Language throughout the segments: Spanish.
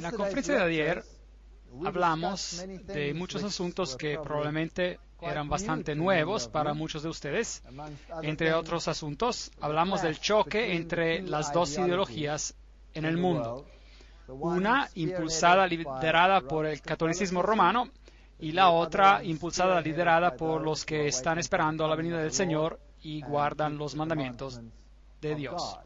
En la conferencia de ayer hablamos de muchos asuntos que probablemente eran bastante nuevos para muchos de ustedes. Entre otros asuntos, hablamos del choque entre las dos ideologías en el mundo. Una impulsada, liderada por el catolicismo romano, y la otra impulsada, liderada por los que están esperando la venida del Señor y guardan los mandamientos de Dios.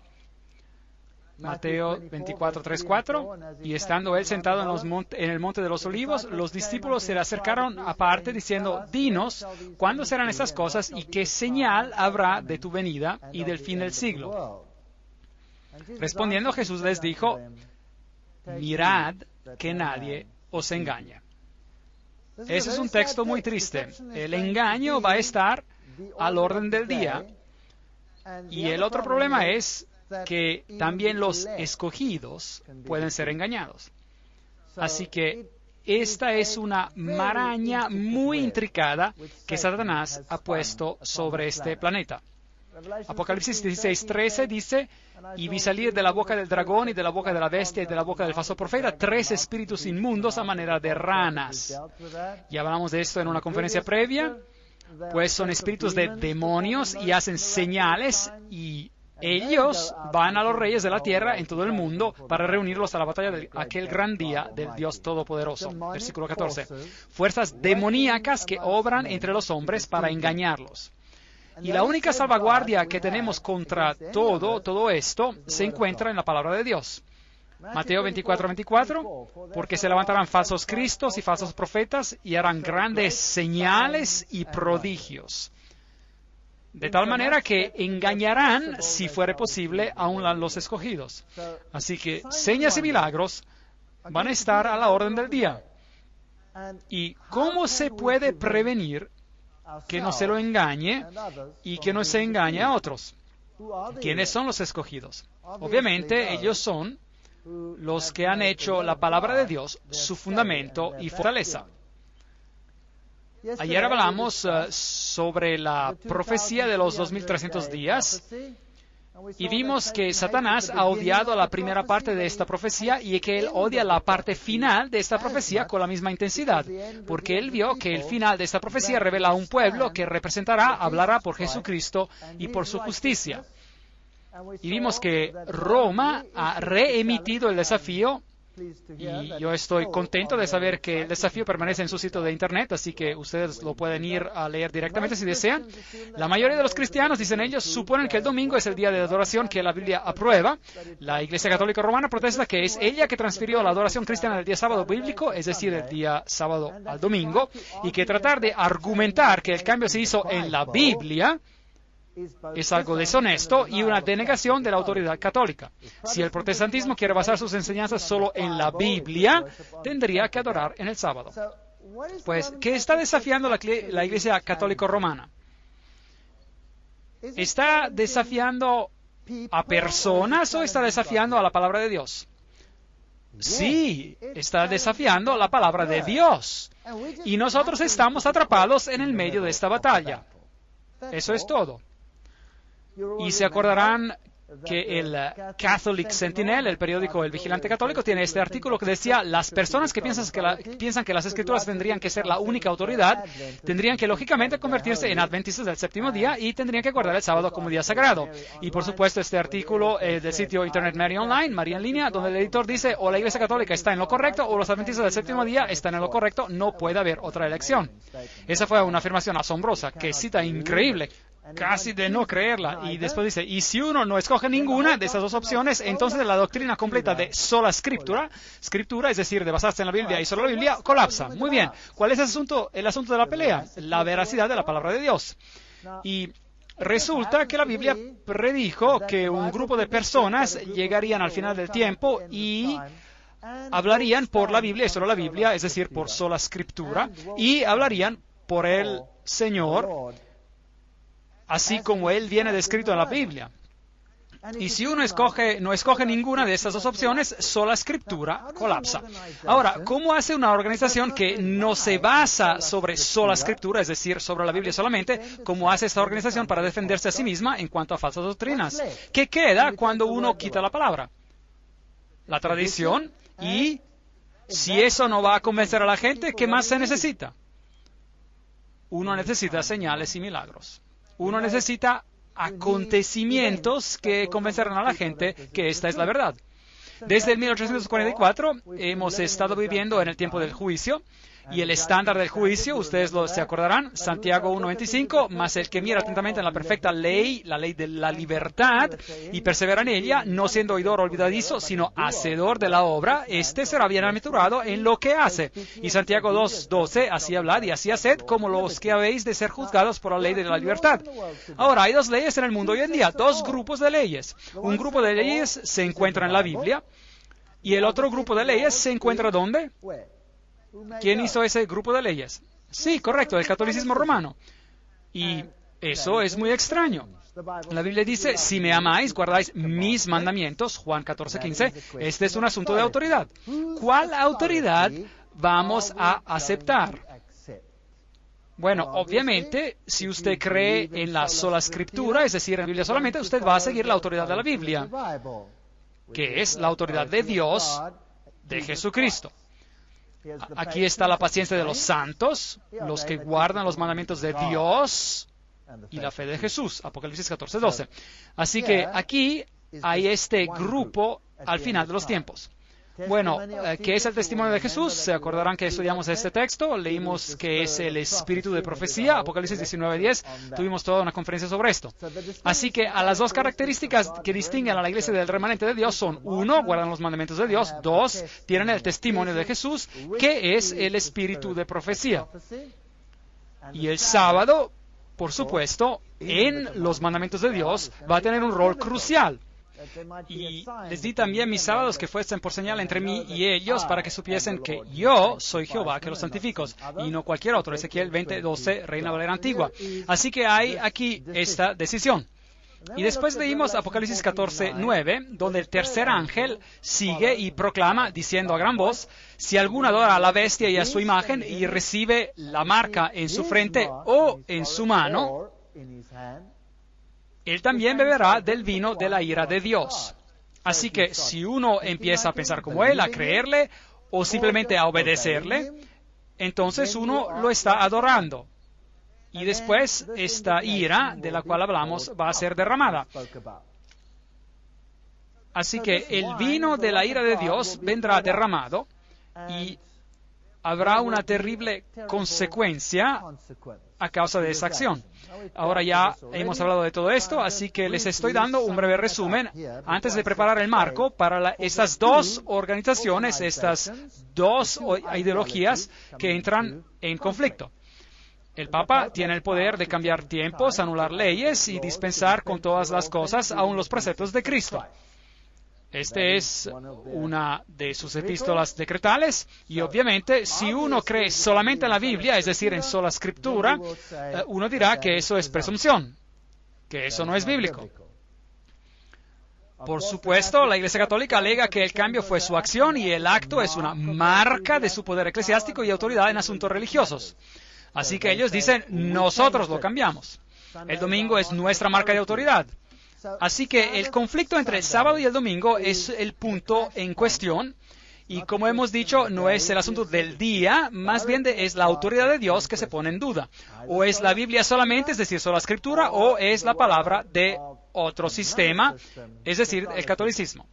Mateo 24, 3, 4. Y estando él sentado en el monte de los olivos, los discípulos se le acercaron aparte diciendo: Dinos, ¿cuándo serán estas cosas y qué señal habrá de tu venida y del fin del siglo? Respondiendo Jesús les dijo: Mirad que nadie os engañe. Ese es un texto muy triste. El engaño va a estar al orden del día. Y el otro problema es que también los escogidos pueden ser engañados. Así que esta es una maraña muy intricada que Satanás ha puesto sobre este planeta. Apocalipsis 16:13 dice: y vi salir de la boca del dragón y de la boca de la bestia y de la boca del falso profeta 3 espíritus inmundos a manera de ranas. Ya hablamos de esto en una conferencia previa. Pues son espíritus de demonios y hacen señales, y ellos van a los reyes de la tierra en todo el mundo para reunirlos a la batalla de aquel gran día del Dios Todopoderoso. Versículo 14. Fuerzas demoníacas que obran entre los hombres para engañarlos. Y la única salvaguardia que tenemos contra todo esto se encuentra en la palabra de Dios. Mateo 24, 24, porque se levantarán falsos cristos y falsos profetas y harán grandes señales y prodigios, de tal manera que engañarán, si fuere posible, aún a los escogidos. Así que señas y milagros van a estar a la orden del día. ¿Y cómo se puede prevenir que no se lo engañe y que no se engañe a otros? ¿Quiénes son los escogidos? Obviamente ellos son los que han hecho la palabra de Dios su fundamento y fortaleza. Ayer hablamos sobre la profecía de los 2300 días y vimos que Satanás ha odiado la primera parte de esta profecía y que él odia la parte final de esta profecía con la misma intensidad, porque él vio que el final de esta profecía revela a un pueblo que hablará por Jesucristo y por su justicia. Y vimos que Roma ha reemitido el desafío, y yo estoy contento de saber que el desafío permanece en su sitio de internet, así que ustedes lo pueden ir a leer directamente si desean. La mayoría de los cristianos, dicen ellos, suponen que el domingo es el día de adoración que la Biblia aprueba. La Iglesia Católica Romana protesta que es ella que transfirió la adoración cristiana del día sábado bíblico, es decir, el día sábado al domingo, y que tratar de argumentar que el cambio se hizo en la Biblia es algo deshonesto y una denegación de la autoridad católica. Si el protestantismo quiere basar sus enseñanzas solo en la Biblia, tendría que adorar en el sábado. Pues, ¿qué está desafiando la Iglesia Católica Romana? ¿Está desafiando a personas o está desafiando a la palabra de Dios? Sí, está desafiando la palabra de Dios. Y nosotros estamos atrapados en el medio de esta batalla. Eso es todo. Y se acordarán que el Catholic Sentinel, el periódico El Vigilante Católico, tiene este artículo que decía: las personas que piensan que las Escrituras tendrían que ser la única autoridad, tendrían que lógicamente convertirse en adventistas del séptimo día y tendrían que guardar el sábado como día sagrado. Y por supuesto este artículo del sitio Internet Mary Online, María en línea, donde el editor dice: o la Iglesia Católica está en lo correcto o los adventistas del séptimo día están en lo correcto, no puede haber otra elección. Esa fue una afirmación asombrosa, que cita increíble, casi de no creerla. Y después dice: y si uno no escoge ninguna de esas dos opciones, entonces la doctrina completa de sola escritura, es decir, de basarse en la Biblia y solo la Biblia, colapsa. Muy bien, ¿cuál es el asunto de la pelea? La veracidad de la palabra de Dios. Y resulta que la Biblia predijo que un grupo de personas llegarían al final del tiempo y hablarían por la Biblia y solo la Biblia, es decir, por sola escritura, y hablarían por el Señor, así como Él viene descrito en la Biblia. Y si uno no escoge ninguna de estas dos opciones, sola escritura colapsa. Ahora, ¿cómo hace una organización que no se basa sobre sola escritura, es decir, sobre la Biblia solamente, cómo hace esta organización para defenderse a sí misma en cuanto a falsas doctrinas? ¿Qué queda cuando uno quita la palabra? La tradición y Si eso no va a convencer a la gente, ¿qué más se necesita? Uno necesita señales y milagros. Uno necesita acontecimientos que convencerán a la gente que esta es la verdad. Desde el 1844 hemos estado viviendo en el tiempo del juicio, y el estándar del juicio, ustedes se acordarán, Santiago 1:25, mas el que mira atentamente en la perfecta ley, la ley de la libertad, y persevera en ella, no siendo oidor olvidadizo, sino hacedor de la obra, este será bienaventurado en lo que hace. Y Santiago 2:12, así hablad y así haced, como los que habéis de ser juzgados por la ley de la libertad. Ahora, hay dos leyes en el mundo hoy en día, dos grupos de leyes. Un grupo de leyes se encuentra en la Biblia, y el otro grupo de leyes se encuentra ¿dónde? ¿Quién hizo ese grupo de leyes? Sí, correcto, el catolicismo romano. Y eso es muy extraño. La Biblia dice, si me amáis, guardáis mis mandamientos, Juan 14:15. Este es un asunto de autoridad. ¿Cuál autoridad vamos a aceptar? Bueno, obviamente, si usted cree en la sola escritura, es decir, en la Biblia solamente, usted va a seguir la autoridad de la Biblia, que es la autoridad de Dios, de Jesucristo. Aquí está la paciencia de los santos, los que guardan los mandamientos de Dios y la fe de Jesús, Apocalipsis 14:12. Así que aquí hay este grupo al final de los tiempos. Bueno, ¿qué es el testimonio de Jesús? Se acordarán que estudiamos este texto, leímos que es el espíritu de profecía, Apocalipsis 19:10, tuvimos toda una conferencia sobre esto. Así que a las dos características que distinguen a la iglesia del remanente de Dios son, uno, guardan los mandamientos de Dios, dos, tienen el testimonio de Jesús, que es el espíritu de profecía. Y el sábado, por supuesto, en los mandamientos de Dios va a tener un rol crucial. Y les di también mis sábados que fuesen por señal entre mí y ellos para que supiesen que yo soy Jehová que los santifico y no cualquier otro. Ezequiel 20:12, Reina Valera Antigua. Así que hay aquí esta decisión. Y después leímos Apocalipsis 14:9, donde el tercer ángel sigue y proclama, diciendo a gran voz, si alguno adora a la bestia y a su imagen y recibe la marca en su frente o en su mano, él también beberá del vino de la ira de Dios. Así que si uno empieza a pensar como él, a creerle o simplemente a obedecerle, entonces uno lo está adorando. Y después esta ira de la cual hablamos va a ser derramada. Así que el vino de la ira de Dios vendrá derramado y habrá una terrible consecuencia a causa de esa acción. Ahora ya hemos hablado de todo esto, así que les estoy dando un breve resumen antes de preparar el marco para estas dos organizaciones, estas dos ideologías que entran en conflicto. El Papa tiene el poder de cambiar tiempos, anular leyes y dispensar con todas las cosas, aun los preceptos de Cristo. Este es una de sus epístolas decretales y obviamente si uno cree solamente en la Biblia, es decir, en sola escritura, uno dirá que eso es presunción, que eso no es bíblico. Por supuesto, la Iglesia Católica alega que el cambio fue su acción y el acto es una marca de su poder eclesiástico y autoridad en asuntos religiosos. Así que ellos dicen, nosotros lo cambiamos. El domingo es nuestra marca de autoridad. Así que el conflicto entre el sábado y el domingo es el punto en cuestión. Y como hemos dicho, no es el asunto del día, más bien es la autoridad de Dios que se pone en duda. O es la Biblia solamente, es decir, solo la Escritura, o es la palabra de otro sistema, es decir, el catolicismo.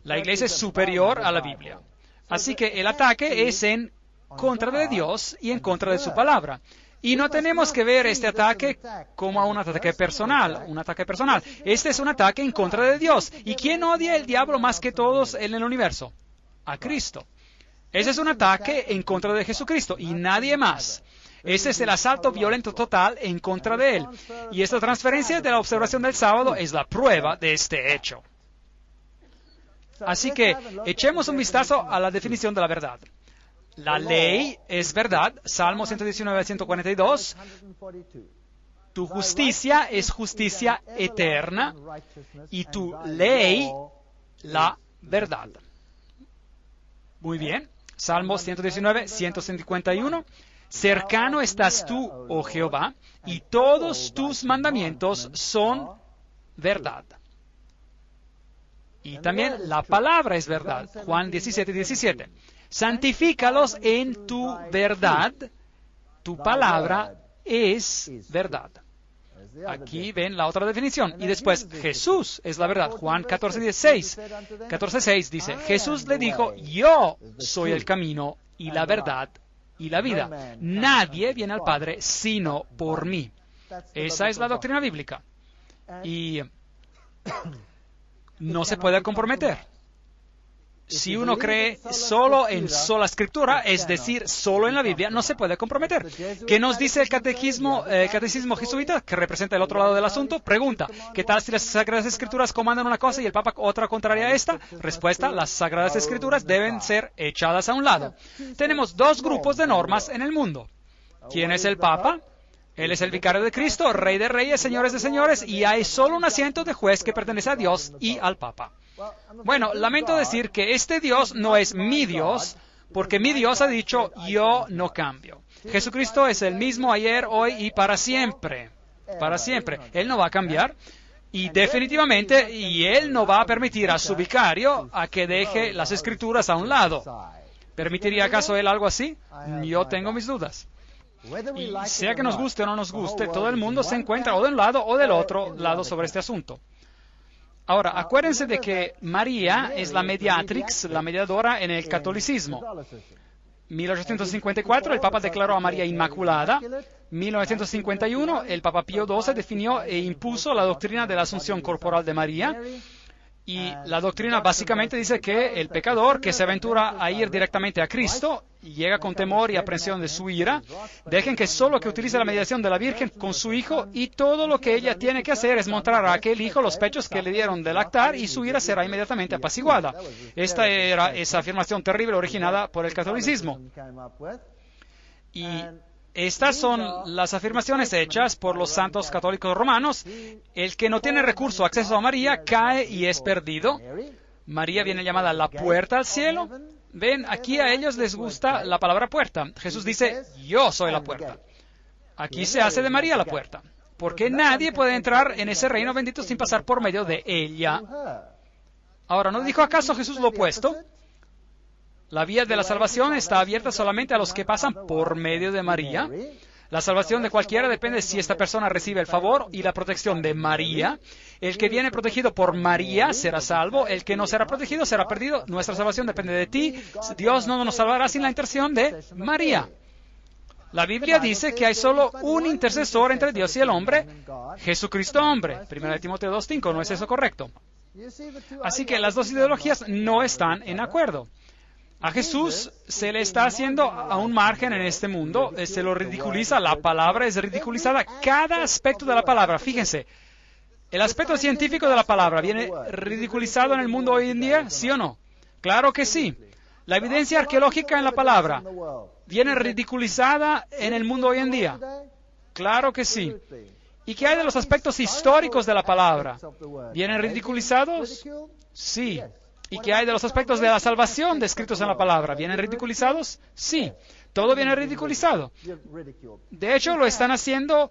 La Iglesia es superior a la Biblia. Así que el ataque es en contra de Dios y en contra de su palabra. Y no tenemos que ver este ataque como un ataque personal, Este es un ataque en contra de Dios. ¿Y quién odia al diablo más que todos en el universo? A Cristo. Ese es un ataque en contra de Jesucristo y nadie más. Ese es el asalto violento total en contra de Él. Y esta transferencia de la observación del sábado es la prueba de este hecho. Así que echemos un vistazo a la definición de la verdad. La ley es verdad, Salmo 119, 142. Tu justicia es justicia eterna y tu ley la verdad. Muy bien, Salmo 119, 151. Cercano estás tú, oh Jehová, y todos tus mandamientos son verdad. Y también la palabra es verdad, Juan 17, 17. santifícalos en tu verdad. Tu palabra es verdad. Aquí ven la otra definición. Y después, Jesús es la verdad. Juan 14:6 dice, Jesús le dijo, yo soy el camino y la verdad y la vida. Nadie viene al Padre sino por mí. Esa es la doctrina bíblica. Y no se puede comprometer. Si uno cree solo en sola escritura, es decir, solo en la Biblia, no se puede comprometer. ¿Qué nos dice el catecismo jesuita, que representa el otro lado del asunto? Pregunta, ¿qué tal si las Sagradas Escrituras comandan una cosa y el Papa otra contraria a esta? Respuesta, las Sagradas Escrituras deben ser echadas a un lado. Tenemos dos grupos de normas en el mundo. ¿Quién es el Papa? Él es el vicario de Cristo, Rey de Reyes, Señores de Señores, y hay solo un asiento de juez que pertenece a Dios y al Papa. Bueno, lamento decir que este Dios no es mi Dios, porque mi Dios ha dicho, yo no cambio. Jesucristo es el mismo ayer, hoy y para siempre. Para siempre. Él no va a cambiar. Y definitivamente, Él no va a permitir a su vicario a que deje las Escrituras a un lado. ¿Permitiría acaso Él algo así? Yo tengo mis dudas. Y sea que nos guste o no nos guste, todo el mundo se encuentra o de un lado o del otro lado sobre este asunto. Ahora, acuérdense de que María es la mediatrix, la mediadora en el catolicismo. 1854, el Papa declaró a María Inmaculada. 1951, el Papa Pío XII definió e impuso la doctrina de la asunción corporal de María. Y la doctrina básicamente dice que el pecador que se aventura a ir directamente a Cristo y llega con temor y aprensión de su ira, dejen que solo que utilice la mediación de la Virgen con su hijo, y todo lo que ella tiene que hacer es mostrar a aquel hijo los pechos que le dieron de lactar y su ira será inmediatamente apaciguada. Esta era esa afirmación terrible originada por el catolicismo. Y estas son las afirmaciones hechas por los santos católicos romanos. El que no tiene recurso o acceso a María cae y es perdido. María viene llamada la puerta al cielo. Ven, aquí a ellos les gusta la palabra puerta. Jesús dice, yo soy la puerta. Aquí se hace de María la puerta, porque nadie puede entrar en ese reino bendito sin pasar por medio de ella. Ahora, ¿no dijo acaso Jesús lo opuesto? La vía de la salvación está abierta solamente a los que pasan por medio de María. La salvación de cualquiera depende si esta persona recibe el favor y la protección de María. El que viene protegido por María será salvo. El que no será protegido será perdido. Nuestra salvación depende de ti. Dios no nos salvará sin la intercesión de María. La Biblia dice que hay solo un intercesor entre Dios y el hombre, Jesucristo hombre. 1 Timoteo 2:5, ¿no es eso correcto? Así que las dos ideologías no están en acuerdo. A Jesús se le está haciendo a un margen en este mundo, se lo ridiculiza, la palabra es ridiculizada, cada aspecto de la palabra. Fíjense, ¿el aspecto científico de la palabra viene ridiculizado en el mundo hoy en día? ¿Sí o no? Claro que sí. La evidencia arqueológica en la palabra viene ridiculizada en el mundo hoy en día. Claro que sí. ¿Y qué hay de los aspectos históricos de la palabra? ¿Vienen ridiculizados? Sí. ¿Y qué hay de los aspectos de la salvación descritos en la palabra? ¿Vienen ridiculizados? Sí. Todo viene ridiculizado. De hecho, lo están haciendo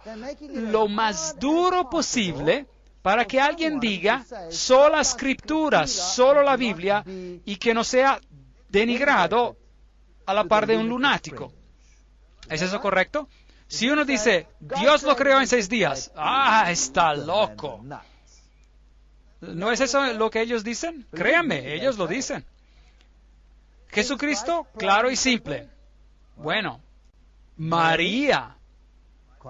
lo más duro posible para que alguien diga sola escritura, solo la Biblia, y que no sea denigrado a la par de un lunático. ¿Es eso correcto? Si uno dice, Dios lo creó en 6 días, está loco. ¿No es eso lo que ellos dicen? Créanme, ellos lo dicen. Jesucristo, claro y simple. Bueno, María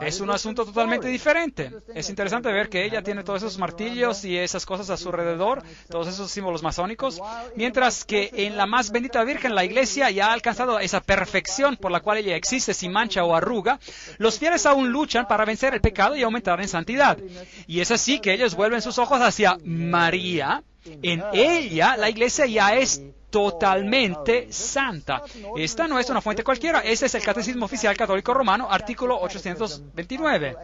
es un asunto totalmente diferente. Es interesante ver que ella tiene todos esos martillos y esas cosas a su alrededor, todos esos símbolos masónicos, mientras que en la más bendita Virgen, la Iglesia ya ha alcanzado esa perfección por la cual ella existe sin mancha o arruga. Los fieles aún luchan para vencer el pecado y aumentar en santidad. Y es así que ellos vuelven sus ojos hacia María. En ella, la Iglesia ya es totalmente santa. Esta no es una fuente cualquiera. Este es el Catecismo Oficial Católico Romano, artículo 829.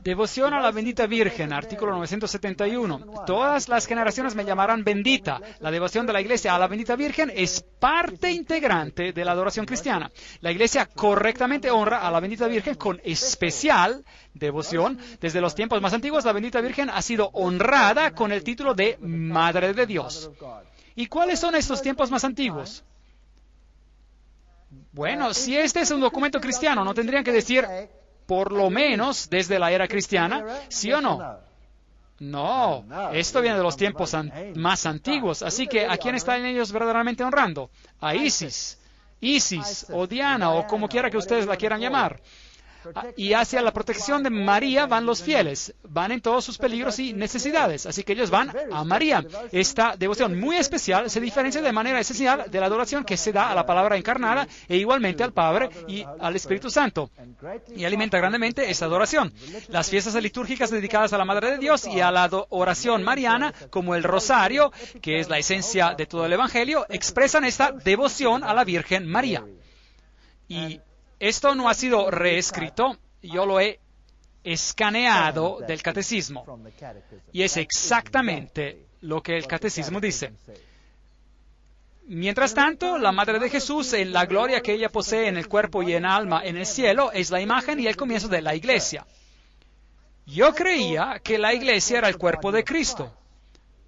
Devoción a la bendita Virgen, artículo 971. Todas las generaciones me llamarán bendita. La devoción de la Iglesia a la bendita Virgen es parte integrante de la adoración cristiana. La Iglesia correctamente honra a la bendita Virgen con especial devoción. Desde los tiempos más antiguos, la bendita Virgen ha sido honrada con el título de Madre de Dios. ¿Y cuáles son estos tiempos más antiguos? Bueno, si este es un documento cristiano, ¿no tendrían que decir, por lo menos, desde la era cristiana? ¿Sí o no? No, esto viene de los tiempos más antiguos. Así que, ¿a quién están ellos verdaderamente honrando? A Isis, o Diana, o como quiera que ustedes la quieran llamar. Y hacia la protección de María van los fieles, van en todos sus peligros y necesidades, así que ellos van a María. Esta devoción muy especial se diferencia de manera esencial de la adoración que se da a la palabra encarnada e igualmente al Padre y al Espíritu Santo, y alimenta grandemente esa adoración. Las fiestas litúrgicas dedicadas a la Madre de Dios y a la oración mariana, como el rosario, que es la esencia de todo el Evangelio, expresan esta devoción a la Virgen María. Y esto no ha sido reescrito, yo lo he escaneado del catecismo. Y es exactamente lo que el catecismo dice. Mientras tanto, la Madre de Jesús, en la gloria que ella posee en el cuerpo y en alma en el cielo, es la imagen y el comienzo de la Iglesia. Yo creía que la Iglesia era el cuerpo de Cristo.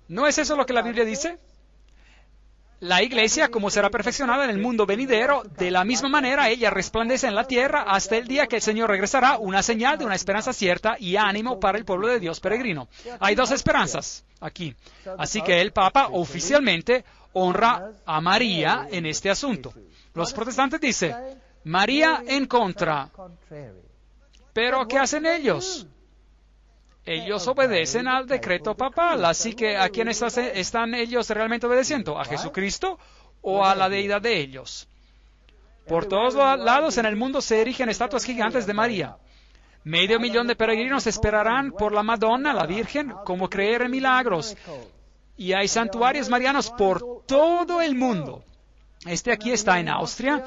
¿No es eso lo que la Biblia dice? La Iglesia, como será perfeccionada en el mundo venidero, de la misma manera ella resplandece en la tierra hasta el día que el Señor regresará, una señal de una esperanza cierta y ánimo para el pueblo de Dios peregrino. Hay dos esperanzas aquí. Así que el Papa oficialmente honra a María en este asunto. Los protestantes dicen, María en contra. ¿Pero qué hacen ellos? Ellos obedecen al decreto papal, así que ¿a quién están ellos realmente obedeciendo? ¿A Jesucristo o a la deidad de ellos? Por todos lados en el mundo se erigen estatuas gigantes de María. 500,000 de peregrinos esperarán por la Madonna, la Virgen, como creer en milagros. Y hay santuarios marianos por todo el mundo. Este aquí está en Austria.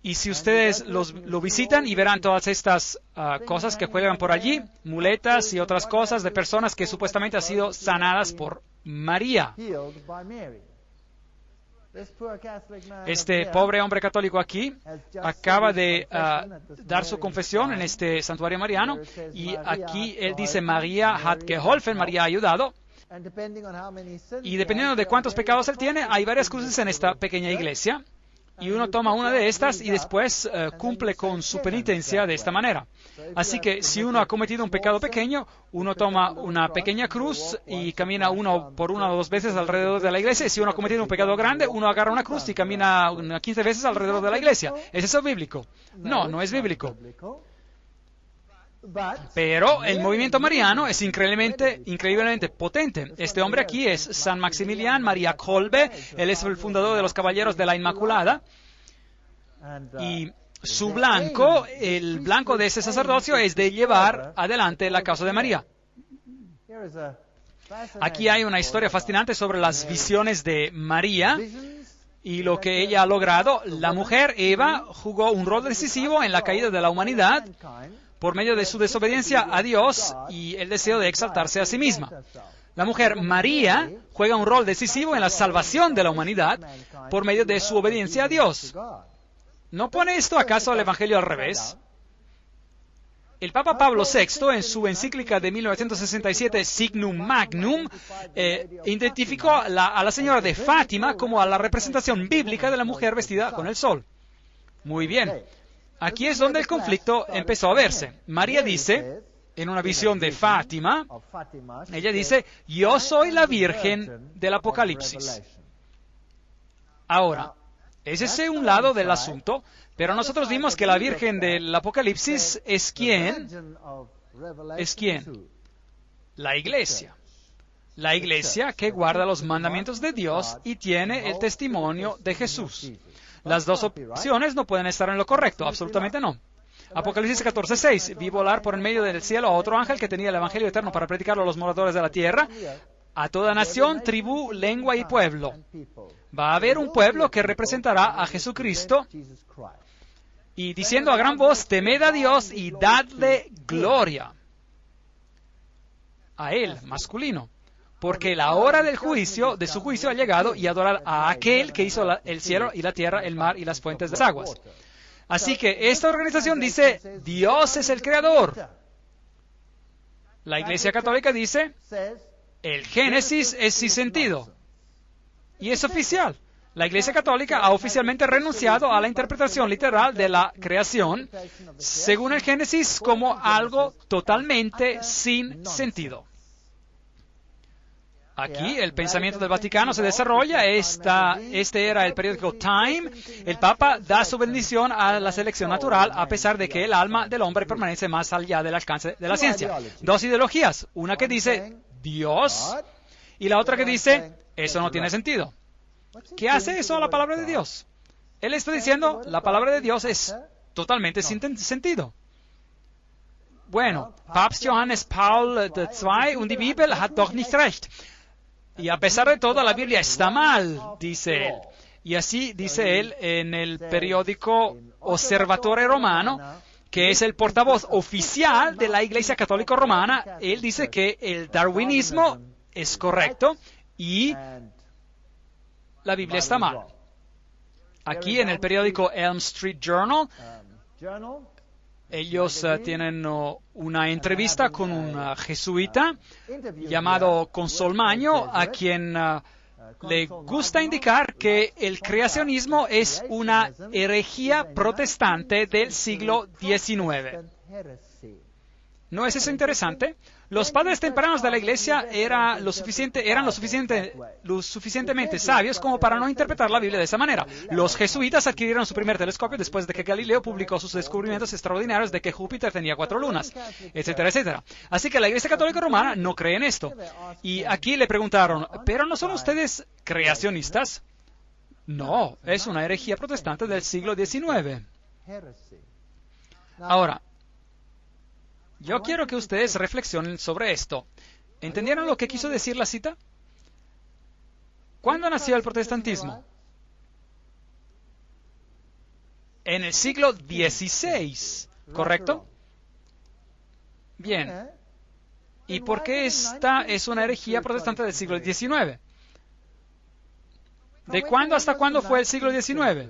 Y si ustedes lo visitan y verán todas estas cosas que juegan por allí, muletas y otras cosas de personas que supuestamente han sido sanadas por María. Este pobre hombre católico aquí acaba de dar su confesión en este santuario mariano y aquí él dice, María hat geholfen, María ha ayudado. Y dependiendo de cuántos pecados él tiene, hay varias cruces en esta pequeña iglesia. Y uno toma una de estas y después cumple con su penitencia de esta manera. Así que si uno ha cometido un pecado pequeño, uno toma una pequeña cruz y camina por una o dos veces alrededor de la iglesia. Y si uno ha cometido un pecado grande, uno agarra una cruz y camina 15 veces alrededor de la iglesia. ¿Es eso bíblico? No, no es bíblico. Pero el movimiento mariano es increíblemente potente. Este hombre aquí es San Maximilian María Kolbe. Él es el fundador de los Caballeros de la Inmaculada. Y su blanco, el blanco de ese sacerdocio, es de llevar adelante la causa de María. Aquí hay una historia fascinante sobre las visiones de María y lo que ella ha logrado. La mujer, Eva, jugó un rol decisivo en la caída de la humanidad por medio de su desobediencia a Dios y el deseo de exaltarse a sí misma. La mujer María juega un rol decisivo en la salvación de la humanidad por medio de su obediencia a Dios. ¿No pone esto acaso al Evangelio al revés? El Papa Pablo VI, en su encíclica de 1967, Signum Magnum, identificó a la señora de Fátima como a la representación bíblica de la mujer vestida con el sol. Muy bien. Aquí es donde el conflicto empezó a verse. María dice, en una visión de Fátima, ella dice, yo soy la Virgen del Apocalipsis. Ahora, ese es un lado del asunto, pero nosotros vimos que la Virgen del Apocalipsis es ¿quién? ¿Es quién? La Iglesia. La Iglesia que guarda los mandamientos de Dios y tiene el testimonio de Jesús. Las dos opciones no pueden estar en lo correcto, absolutamente no. Apocalipsis 14:6. Vi volar por en medio del cielo a otro ángel que tenía el Evangelio eterno para predicarlo a los moradores de la tierra, a toda nación, tribu, lengua y pueblo. Va a haber un pueblo que representará a Jesucristo y diciendo a gran voz, temed a Dios y dadle gloria. A Él, masculino. Porque la hora del juicio, de su juicio ha llegado y adorar a aquel que hizo el cielo y la tierra, el mar y las fuentes de las aguas. Así que esta organización dice, Dios es el creador. La Iglesia Católica dice, el Génesis es sin sentido. y es oficial. La Iglesia Católica ha oficialmente renunciado a la interpretación literal de la creación, según el Génesis, como algo totalmente sin sentido. Aquí el pensamiento del Vaticano se desarrolla. Este era el periódico Time. El Papa da su bendición a la selección natural, a pesar de que el alma del hombre permanece más allá del alcance de la ciencia. Dos ideologías. Una que dice Dios y la otra que dice eso no tiene sentido. ¿Qué hace eso a la palabra de Dios? Él está diciendo la palabra de Dios es totalmente sin sentido. Bueno, Papst Johannes Paul II und die Bibel hat doch nicht recht. Y a pesar de todo, la Biblia está mal, dice él. Y así dice él en el periódico Osservatore Romano, que es el portavoz oficial de la Iglesia Católica Romana. Él dice que el darwinismo es correcto y la Biblia está mal. Aquí en el periódico Elm Street Journal, ellos tienen una entrevista con un jesuita llamado Consolmaño, a quien le gusta indicar que el creacionismo es una herejía protestante del siglo XIX. ¿No es eso interesante? Los padres tempranos de la Iglesia eran lo suficientemente sabios como para no interpretar la Biblia de esa manera. Los jesuitas adquirieron su primer telescopio después de que Galileo publicó sus descubrimientos extraordinarios de que Júpiter tenía 4 lunas, etcétera, etcétera. Así que la Iglesia Católica Romana no cree en esto. Y aquí le preguntaron, ¿pero no son ustedes creacionistas? No, es una herejía protestante del siglo XIX. Ahora, yo quiero que ustedes reflexionen sobre esto. ¿Entendieron lo que quiso decir la cita? ¿Cuándo nació el protestantismo? En el siglo XVI, ¿correcto? Bien. ¿Y por qué esta es una herejía protestante del siglo XIX? ¿De cuándo hasta cuándo fue el siglo XIX?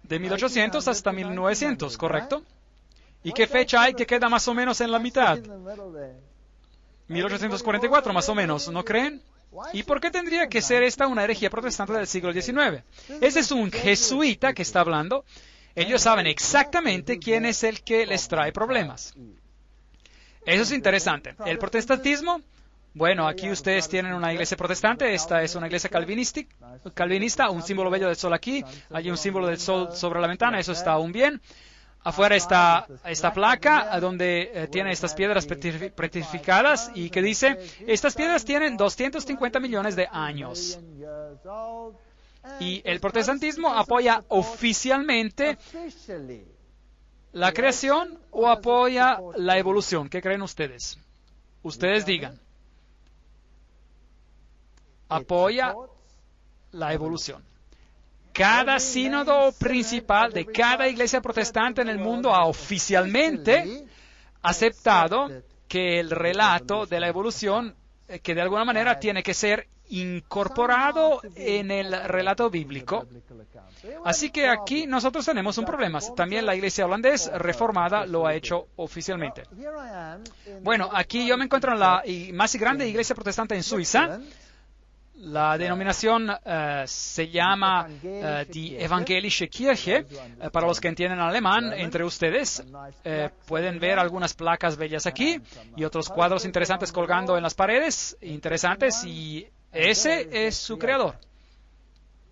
De 1800 hasta 1900, ¿correcto? ¿Y qué fecha hay que queda más o menos en la mitad? 1844, más o menos, ¿no creen? ¿Y por qué tendría que ser esta una herejía protestante del siglo XIX? Ese es un jesuita que está hablando. Ellos saben exactamente quién es el que les trae problemas. Eso es interesante. El protestantismo, bueno, aquí ustedes tienen una iglesia protestante. Esta es una iglesia calvinista, un símbolo bello del sol aquí. Hay un símbolo del sol sobre la ventana, eso está aún bien. Afuera está esta placa donde tiene estas piedras petrificadas y que dice, estas piedras tienen 250 millones de años. Y el protestantismo apoya oficialmente la creación o apoya la evolución. ¿Qué creen ustedes? Ustedes digan. Apoya la evolución. Cada sínodo principal de cada iglesia protestante en el mundo ha oficialmente aceptado que el relato de la evolución, que de alguna manera tiene que ser incorporado en el relato bíblico. Así que aquí nosotros tenemos un problema. También la iglesia holandesa reformada lo ha hecho oficialmente. Bueno, aquí yo me encuentro en la más grande iglesia protestante en Suiza. La denominación se llama Die Evangelische Kirche. Para los que entienden alemán, entre ustedes pueden ver algunas placas bellas aquí y otros cuadros interesantes colgando en las paredes, interesantes, y ese es su creador.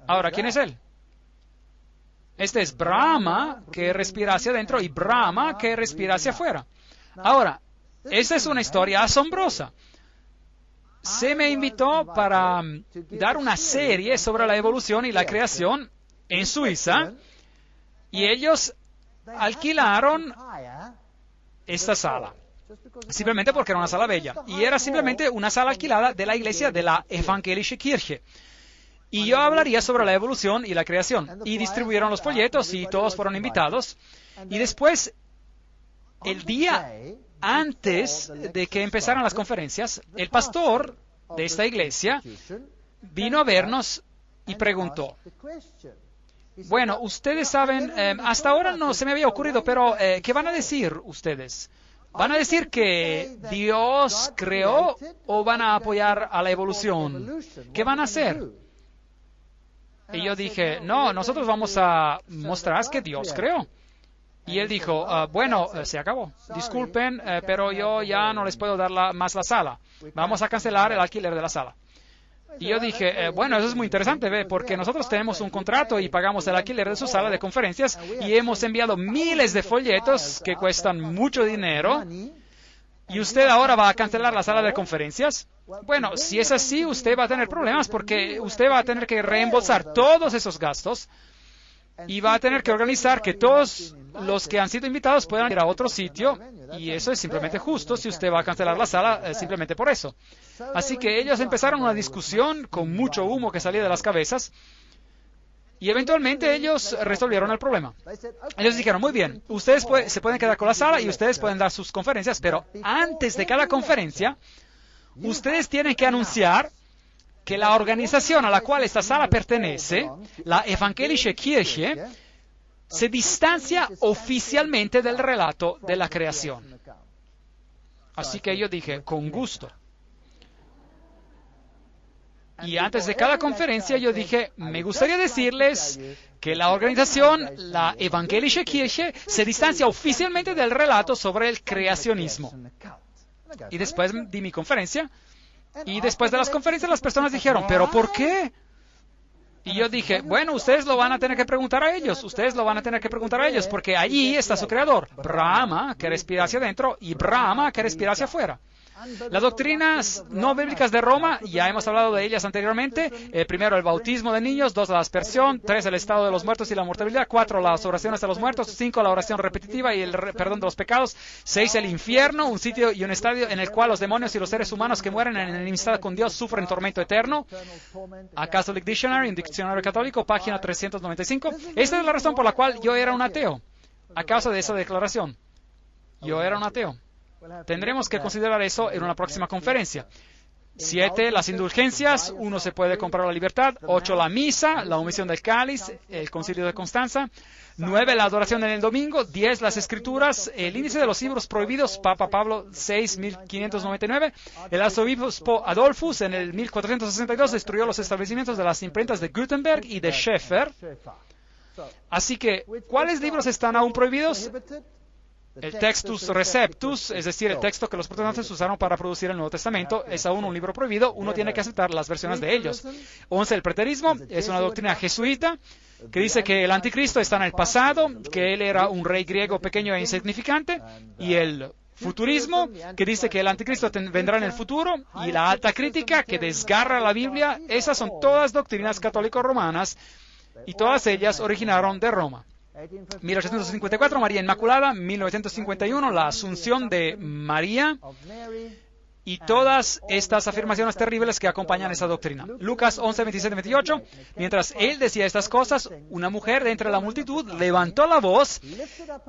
Ahora, ¿quién es él? Este es Brahma, que respira hacia adentro, y Brahma, que respira hacia afuera. Ahora, esa es una historia asombrosa. Se me invitó para dar una serie sobre la evolución y la creación en Suiza, y ellos alquilaron esta sala, simplemente porque era una sala bella, y era simplemente una sala alquilada de la iglesia de la Evangelische Kirche. Y yo hablaría sobre la evolución y la creación, y distribuyeron los folletos y todos fueron invitados, y después, el día antes de que empezaran las conferencias, el pastor de esta iglesia vino a vernos y preguntó, bueno, ustedes saben, hasta ahora no se me había ocurrido, pero ¿qué van a decir ustedes? ¿Van a decir que Dios creó o van a apoyar a la evolución? ¿Qué van a hacer? Y yo dije, no, nosotros vamos a mostrar que Dios creó. Y él dijo, bueno, se acabó. Disculpen, pero yo ya no les puedo dar más la sala. Vamos a cancelar el alquiler de la sala. Y yo dije, bueno, eso es muy interesante, ¿ve? Porque nosotros tenemos un contrato y pagamos el alquiler de su sala de conferencias y hemos enviado miles de folletos que cuestan mucho dinero. ¿Y usted ahora va a cancelar la sala de conferencias? Bueno, si es así, usted va a tener problemas porque usted va a tener que reembolsar todos esos gastos y va a tener que organizar que todos los que han sido invitados puedan ir a otro sitio, y eso es simplemente justo si usted va a cancelar la sala simplemente por eso. Así que ellos empezaron una discusión con mucho humo que salía de las cabezas, y eventualmente ellos resolvieron el problema. Ellos dijeron, muy bien, ustedes se pueden quedar con la sala y ustedes pueden dar sus conferencias, pero antes de cada conferencia, ustedes tienen que anunciar que la organización a la cual esta sala pertenece, la Evangelische Kirche, se distancia oficialmente del relato de la creación. Así que yo dije, con gusto. Y antes de cada conferencia yo dije, me gustaría decirles que la organización, la Evangelische Kirche, se distancia oficialmente del relato sobre el creacionismo. Y después di mi conferencia. Y después de las conferencias las personas dijeron, ¿pero por qué? Y yo dije, bueno, ustedes lo van a tener que preguntar a ellos, porque allí está su creador, Brahma, que respira hacia adentro, y Brahma, que respira hacia afuera. Las doctrinas no bíblicas de Roma, ya hemos hablado de ellas anteriormente. Primero, el bautismo de niños. 2, la aspersión. 3, el estado de los muertos y la mortalidad. 4, las oraciones de los muertos. 5, la oración repetitiva y el perdón de los pecados. 6, el infierno, un sitio y un estadio en el cual los demonios y los seres humanos que mueren en enemistad con Dios sufren tormento eterno. A Catholic Dictionary, un diccionario católico, página 395. Esta es la razón por la cual yo era un ateo, a causa de esa declaración. Yo era un ateo. Tendremos que considerar eso en una próxima conferencia. 7, las indulgencias. 1, se puede comprar la libertad. 8, la misa, la omisión del cáliz, el concilio de Constanza. 9, la adoración en el domingo. 10, las escrituras, el índice de los libros prohibidos, Papa Pablo VI, 1599. El arzobispo Adolphus en el 1462 destruyó los establecimientos de las imprentas de Gutenberg y de Schaeffer. Así que, ¿cuáles libros están aún prohibidos? El Textus Receptus, es decir, el texto que los protestantes usaron para producir el Nuevo Testamento, es aún un libro prohibido. Uno tiene que aceptar las versiones de ellos. 11, el preterismo, es una doctrina jesuita que dice que el anticristo está en el pasado, que él era un rey griego pequeño e insignificante, y el futurismo, que dice que el anticristo vendrá en el futuro, y la alta crítica, que desgarra la Biblia. Esas son todas doctrinas católico-romanas, y todas ellas originaron de Roma. 1854, María Inmaculada. 1951, la Asunción de María. Y todas estas afirmaciones terribles que acompañan esa doctrina. Lucas 11, 27, 28. Mientras él decía estas cosas, una mujer de entre la multitud levantó la voz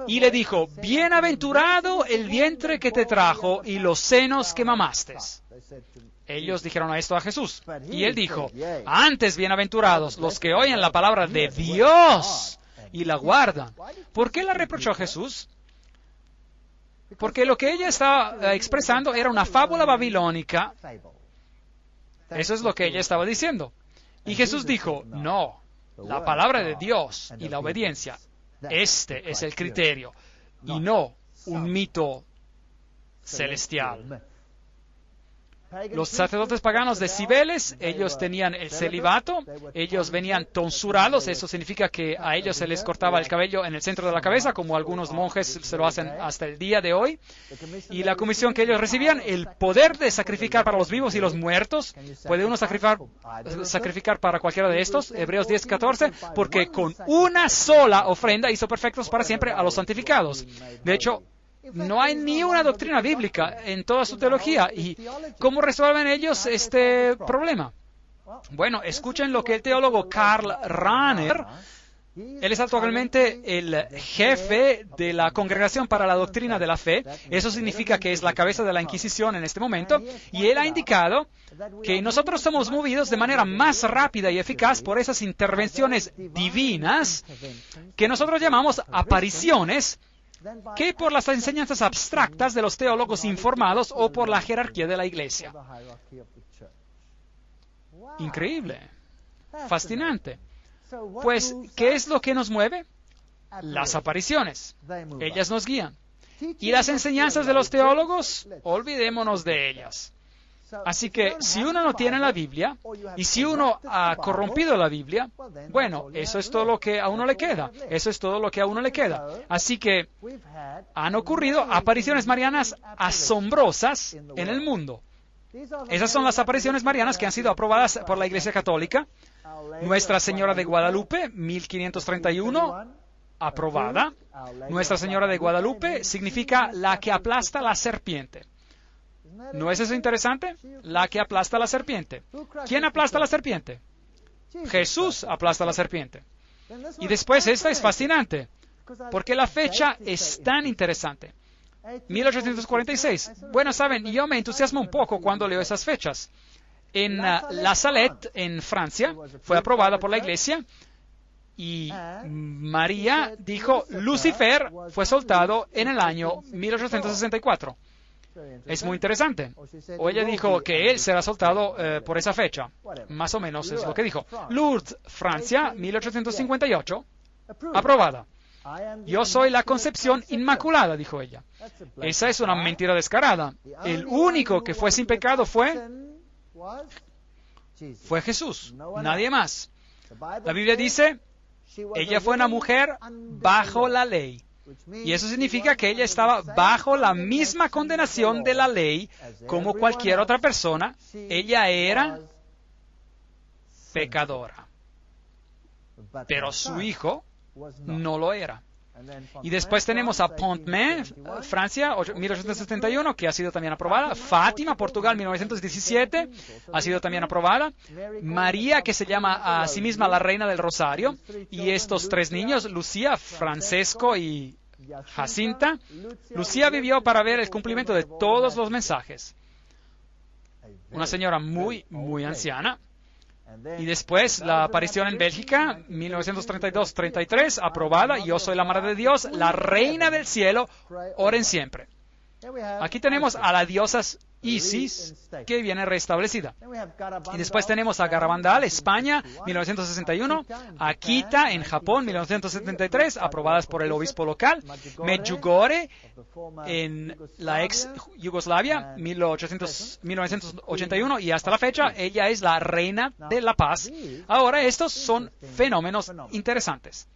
y le dijo, bienaventurado el vientre que te trajo y los senos que mamaste. Ellos dijeron esto a Jesús. Y él dijo, antes bienaventurados los que oyen la palabra de Dios y la guardan. ¿Por qué la reprochó Jesús? Porque lo que ella estaba expresando era una fábula babilónica. Eso es lo que ella estaba diciendo. Y Jesús dijo, no, la palabra de Dios y la obediencia, este es el criterio, y no un mito celestial. Los sacerdotes paganos de Cibeles, ellos tenían el celibato, ellos venían tonsurados, eso significa que a ellos se les cortaba el cabello en el centro de la cabeza, como algunos monjes se lo hacen hasta el día de hoy. Y la comisión que ellos recibían, el poder de sacrificar para los vivos y los muertos. ¿Puede uno sacrificar para cualquiera de estos? Hebreos 10:14, porque con una sola ofrenda hizo perfectos para siempre a los santificados. De hecho, no hay ni una doctrina bíblica en toda su teología. ¿Y cómo resuelven ellos este problema? Bueno, escuchen lo que el teólogo Karl Rahner, él es actualmente el jefe de la Congregación para la Doctrina de la Fe. Eso significa que es la cabeza de la Inquisición en este momento. Y él ha indicado que nosotros somos movidos de manera más rápida y eficaz por esas intervenciones divinas que nosotros llamamos apariciones, que por las enseñanzas abstractas de los teólogos informados o por la jerarquía de la iglesia. Increíble. Fascinante. Pues, ¿qué es lo que nos mueve? Las apariciones. Ellas nos guían. Y las enseñanzas de los teólogos, olvidémonos de ellas. Así que si uno no tiene la Biblia, y si uno ha corrompido la Biblia, bueno, eso es todo lo que a uno le queda. Eso es todo lo que a uno le queda. Así que han ocurrido apariciones marianas asombrosas en el mundo. Esas son las apariciones marianas que han sido aprobadas por la Iglesia Católica. Nuestra Señora de Guadalupe, 1531, aprobada. Nuestra Señora de Guadalupe significa la que aplasta la serpiente. ¿No es eso interesante? La que aplasta la serpiente. ¿Quién aplasta la serpiente? Jesús aplasta la serpiente. Y después esta es fascinante, porque la fecha es tan interesante. 1846. Bueno, saben, yo me entusiasmo un poco cuando leo esas fechas. En La Salette, en Francia, fue aprobada por la Iglesia, y María dijo, Lucifer fue soltado en el año 1864. Es muy interesante. O ella dijo que él será soltado por esa fecha. Más o menos es lo que dijo. Lourdes, Francia, 1858, aprobada. Yo soy la concepción inmaculada, dijo ella. Esa es una mentira descarada. El único que fue sin pecado fue Jesús, nadie más. La Biblia dice, ella fue una mujer bajo la ley. Y eso significa que ella estaba bajo la misma condenación de la ley como cualquier otra persona. Ella era pecadora. Pero su hijo no lo era. Y después tenemos a Pontmain, Francia, 1871, que ha sido también aprobada. Fátima, Portugal, 1917, ha sido también aprobada. María, que se llama a sí misma la Reina del Rosario. Y estos tres niños, Lucía, Francesco y Jacinta. Lucía vivió para ver el cumplimiento de todos los mensajes. Una señora muy, muy anciana. Y después la aparición en Bélgica, 1932-33, aprobada. Yo soy la Madre de Dios, la Reina del Cielo, oren siempre. Aquí tenemos a la diosa Isis, que viene restablecida. Y después tenemos a Garabandal, España, 1961, Akita, en Japón, 1973, aprobadas por el obispo local. Medjugorje, en la ex Yugoslavia, 1981, y hasta la fecha, ella es la reina de la paz. Ahora, estos son fenómenos interesantes.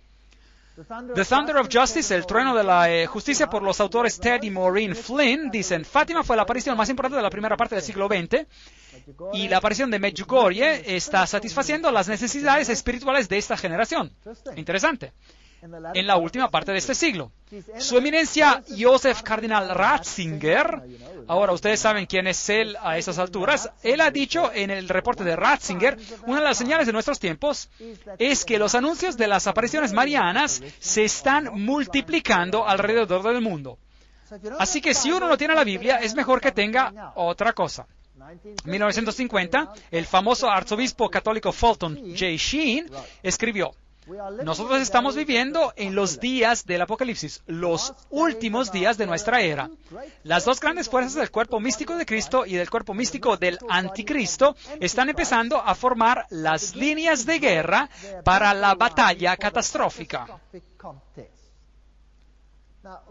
The Thunder of Justice, el trueno de la justicia, por los autores Ted y Maureen Flynn, dicen, Fátima fue la aparición más importante de la primera parte del siglo XX, y la aparición de Medjugorje está satisfaciendo las necesidades espirituales de esta generación. Interesante. En la última parte de este siglo. Su eminencia, Joseph Cardinal Ratzinger, ahora ustedes saben quién es él a esas alturas, él ha dicho en el reporte de Ratzinger, una de las señales de nuestros tiempos es que los anuncios de las apariciones marianas se están multiplicando alrededor del mundo. Así que si uno no tiene la Biblia, es mejor que tenga otra cosa. 1950, el famoso arzobispo católico Fulton J. Sheen escribió, nosotros estamos viviendo en los días del Apocalipsis, los últimos días de nuestra era. Las dos grandes fuerzas del cuerpo místico de Cristo y del cuerpo místico del anticristo están empezando a formar las líneas de guerra para la batalla catastrófica.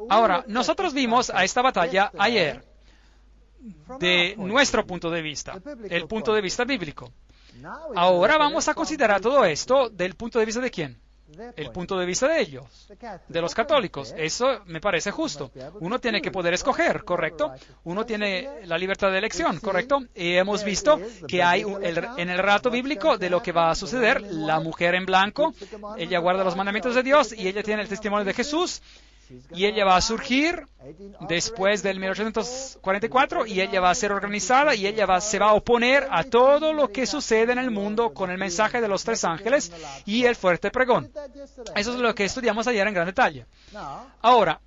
Ahora, nosotros vimos a esta batalla ayer, de nuestro punto de vista, el punto de vista bíblico. Ahora vamos a considerar todo esto del punto de vista de ¿quién? El punto de vista de ellos, de los católicos. Eso me parece justo. Uno tiene que poder escoger, ¿correcto? Uno tiene la libertad de elección, ¿correcto? Y hemos visto que hay en el relato bíblico de lo que va a suceder, la mujer en blanco, ella guarda los mandamientos de Dios y ella tiene el testimonio de Jesús. Y ella va a surgir después del 1844 y ella va a ser organizada y ella se va a oponer a todo lo que sucede en el mundo con el mensaje de los tres ángeles y el fuerte pregón. Eso es lo que estudiamos ayer en gran detalle. Ahora,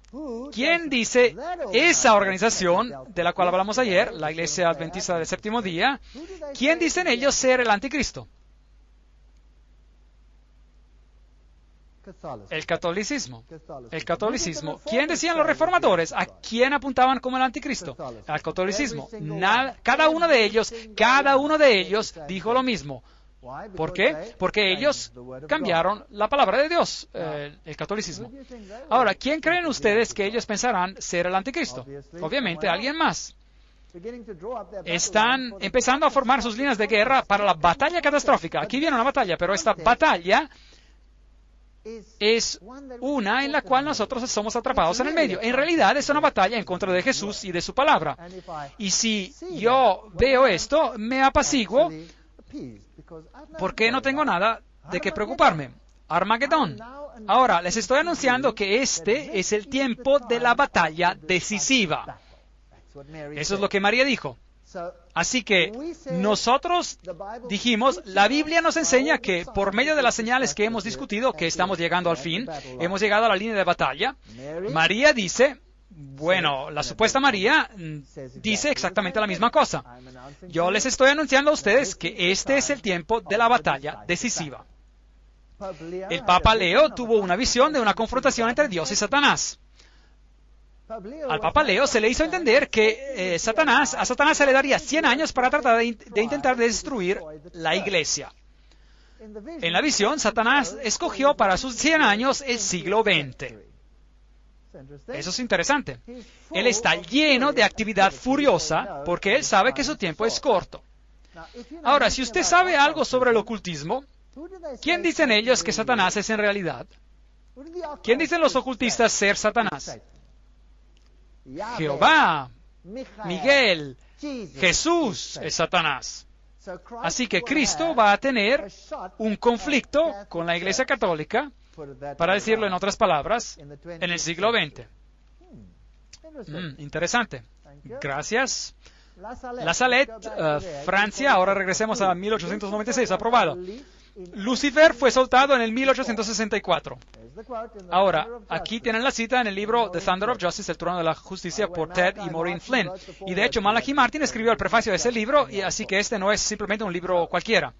¿quién dice esa organización de la cual hablamos ayer, la Iglesia Adventista del Séptimo Día? ¿Quién dicen ellos ser el anticristo? El catolicismo. El catolicismo. ¿Quién decían los reformadores? ¿A quién apuntaban como el anticristo? Al catolicismo. Cada uno de ellos dijo lo mismo. ¿Por qué? Porque ellos cambiaron la palabra de Dios, el catolicismo. Ahora, ¿quién creen ustedes que ellos pensarán ser el anticristo? Obviamente, alguien más. Están empezando a formar sus líneas de guerra para la batalla catastrófica. Aquí viene una batalla, pero esta batalla es una en la cual nosotros somos atrapados en el medio. En realidad es una batalla en contra de Jesús y de su palabra. Y si yo veo esto, me apaciguo porque no tengo nada de qué preocuparme. Armagedón. Ahora, les estoy anunciando que este es el tiempo de la batalla decisiva. Eso es lo que María dijo. Así que nosotros dijimos, la Biblia nos enseña que por medio de las señales que hemos discutido, que estamos llegando al fin, hemos llegado a la línea de batalla. María dice, bueno, la supuesta María dice exactamente la misma cosa. Yo les estoy anunciando a ustedes que este es el tiempo de la batalla decisiva. El Papa Leo tuvo una visión de una confrontación entre Dios y Satanás. Al Papa Leo se le hizo entender que a Satanás se le daría 100 años para tratar de intentar destruir la iglesia. En la visión, Satanás escogió para sus 100 años el siglo XX. Eso es interesante. Él está lleno de actividad furiosa porque él sabe que su tiempo es corto. Ahora, si usted sabe algo sobre el ocultismo, ¿quién dicen ellos que Satanás es en realidad? ¿Quién dicen los ocultistas ser Satanás? Jehová, Miguel, Jesús es Satanás. Así que Cristo va a tener un conflicto con la Iglesia Católica, para decirlo en otras palabras, en el siglo XX. Interesante. Gracias. La Salette, Francia, ahora regresemos a 1896, aprobado. Lucifer fue soltado en el 1864. Ahora, aquí tienen la cita en el libro The Thunder of Justice, el trono de la justicia, por Ted y Maureen Flynn. Y de hecho, Malachi Martin escribió el prefacio de ese libro, y así que este no es simplemente un libro cualquiera.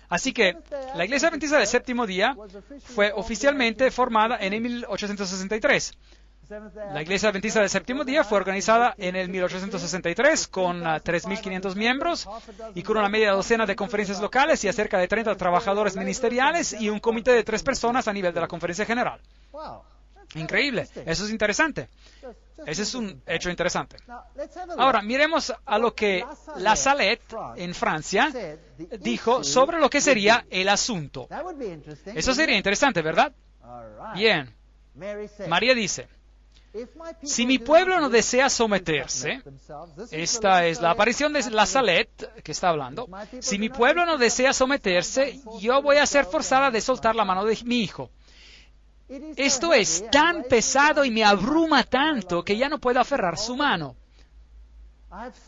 Así que la Iglesia Adventista del Séptimo Día fue oficialmente formada en el 1863. La Iglesia Adventista del Séptimo Día fue organizada en el 1863 con 3.500 miembros y con una media docena de conferencias locales y a cerca de 30 trabajadores ministeriales y un comité de 3 personas a nivel de la conferencia general. Increíble. Eso es interesante. Ese es un hecho interesante. Ahora, miremos a lo que La Salette en Francia dijo sobre lo que sería el asunto. Eso sería interesante, ¿verdad? Bien. María dice, si mi pueblo no desea someterse, esta es la aparición de La Salette que está hablando, si mi pueblo no desea someterse, yo voy a ser forzada de soltar la mano de mi hijo. Esto es tan pesado y me abruma tanto que ya no puedo aferrar su mano.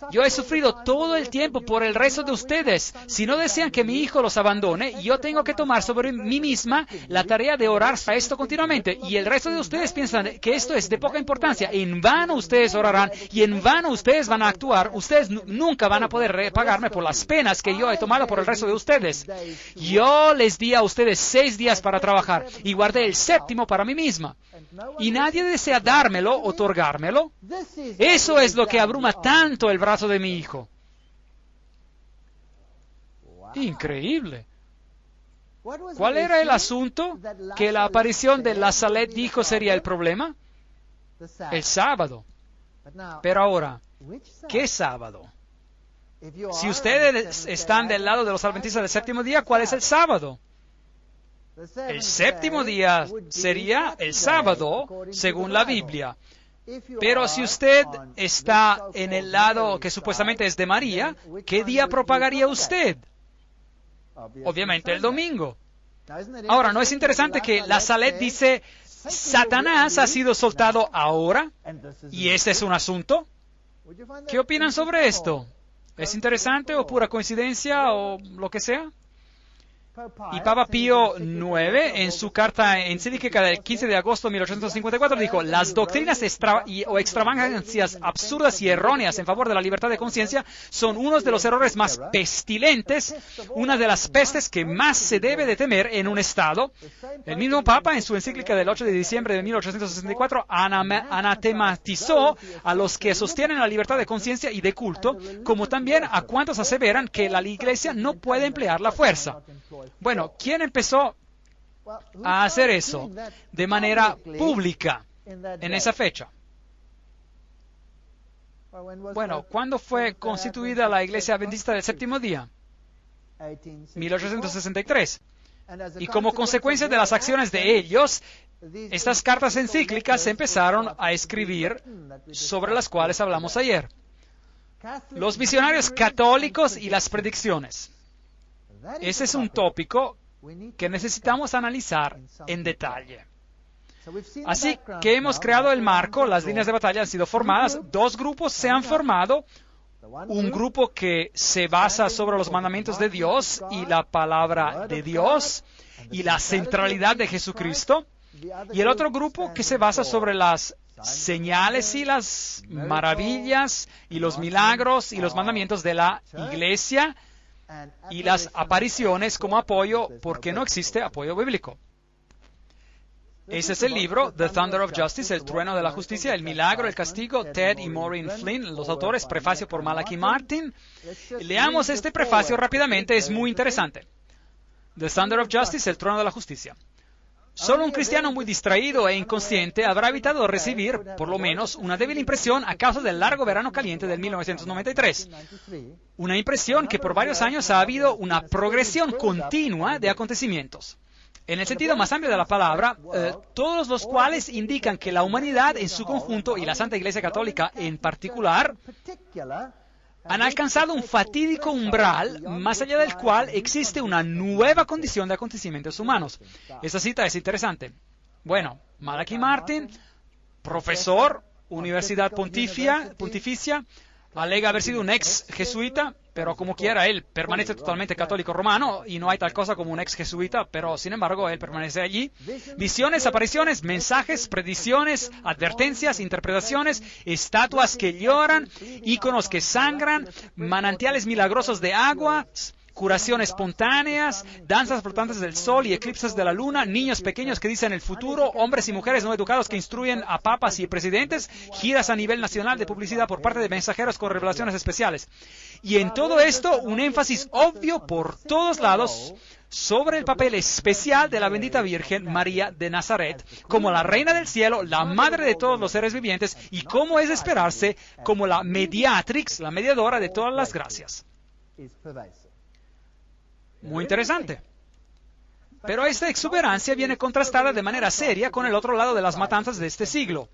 Yo he sufrido todo el tiempo por el resto de ustedes. Si no desean que mi hijo los abandone, yo tengo que tomar sobre mí misma la tarea de orar para esto continuamente. Y el resto de ustedes piensan que esto es de poca importancia. En vano ustedes orarán y en vano ustedes van a actuar. Ustedes nunca van a poder pagarme por las penas que yo he tomado por el resto de ustedes. Yo les di a ustedes 6 días para trabajar y guardé el 7º para mí misma. Y nadie desea dármelo, otorgármelo. Eso es lo que abruma tanto el brazo de mi hijo. Increíble. ¿Cuál era el asunto que la aparición de La Salette dijo sería el problema? El sábado. Pero ahora, ¿qué sábado? Si ustedes están del lado de los adventistas del séptimo día, ¿cuál es el sábado? El séptimo día sería el sábado, según la Biblia. Pero si usted está en el lado que supuestamente es de María, ¿qué día propagaría usted? Obviamente el domingo. Ahora, ¿no es interesante que La Salette dice, Satanás ha sido soltado ahora? ¿Y este es un asunto? ¿Qué opinan sobre esto? ¿Es interesante o pura coincidencia o lo que sea? Y Papa Pío IX, en su carta encíclica del 15 de agosto de 1854, dijo: las doctrinas o extravagancias absurdas y erróneas en favor de la libertad de conciencia son unos de los errores más pestilentes, una de las pestes que más se debe de temer en un Estado. El mismo Papa, en su encíclica del 8 de diciembre de 1864, anatematizó a los que sostienen la libertad de conciencia y de culto, como también a cuantos aseveran que la Iglesia no puede emplear la fuerza. Bueno, ¿quién empezó a hacer eso de manera pública en esa fecha? Bueno, ¿cuándo fue constituida la Iglesia Adventista del Séptimo Día? 1863. Y como consecuencia de las acciones de ellos, estas cartas encíclicas se empezaron a escribir, sobre las cuales hablamos ayer. Los misionarios católicos y las predicciones. Ese es un tópico que necesitamos analizar en detalle. Así que hemos creado el marco, las líneas de batalla han sido formadas, dos grupos se han formado, un grupo que se basa sobre los mandamientos de Dios y la palabra de Dios y la centralidad de Jesucristo, y el otro grupo que se basa sobre las señales y las maravillas y los milagros y los mandamientos de la Iglesia y las apariciones como apoyo, porque no existe apoyo bíblico. Ese es el libro, The Thunder of Justice, El Trueno de la Justicia, El Milagro, el Castigo, Ted y Maureen Flynn, los autores, prefacio por Malachi Martin. Leamos este prefacio rápidamente, es muy interesante. The Thunder of Justice, El Trueno de la Justicia. Solo un cristiano muy distraído e inconsciente habrá evitado recibir, por lo menos, una débil impresión a causa del largo verano caliente del 1993. Una impresión que por varios años ha habido una progresión continua de acontecimientos. En el sentido más amplio de la palabra, todos los cuales indican que la humanidad en su conjunto y la Santa Iglesia Católica en particular han alcanzado un fatídico umbral más allá del cual existe una nueva condición de acontecimientos humanos. Esta cita es interesante. Bueno, Malachi Martin, profesor, Universidad Pontificia, alega haber sido un ex jesuita, pero como quiera, él permanece totalmente católico romano y no hay tal cosa como un ex jesuita, pero sin embargo, él permanece allí. Visiones, apariciones, mensajes, predicciones, advertencias, interpretaciones, estatuas que lloran, íconos que sangran, manantiales milagrosos de agua, curación espontáneas, danzas flotantes del sol y eclipses de la luna, niños pequeños que dicen el futuro, hombres y mujeres no educados que instruyen a papas y presidentes, giras a nivel nacional de publicidad por parte de mensajeros con revelaciones especiales. Y en todo esto, un énfasis obvio por todos lados sobre el papel especial de la bendita Virgen María de Nazaret, como la Reina del Cielo, la Madre de todos los seres vivientes, y como es de esperarse, como la mediatrix, la mediadora de todas las gracias. Muy interesante. Pero esta exuberancia viene contrastada de manera seria con el otro lado de las matanzas de este siglo.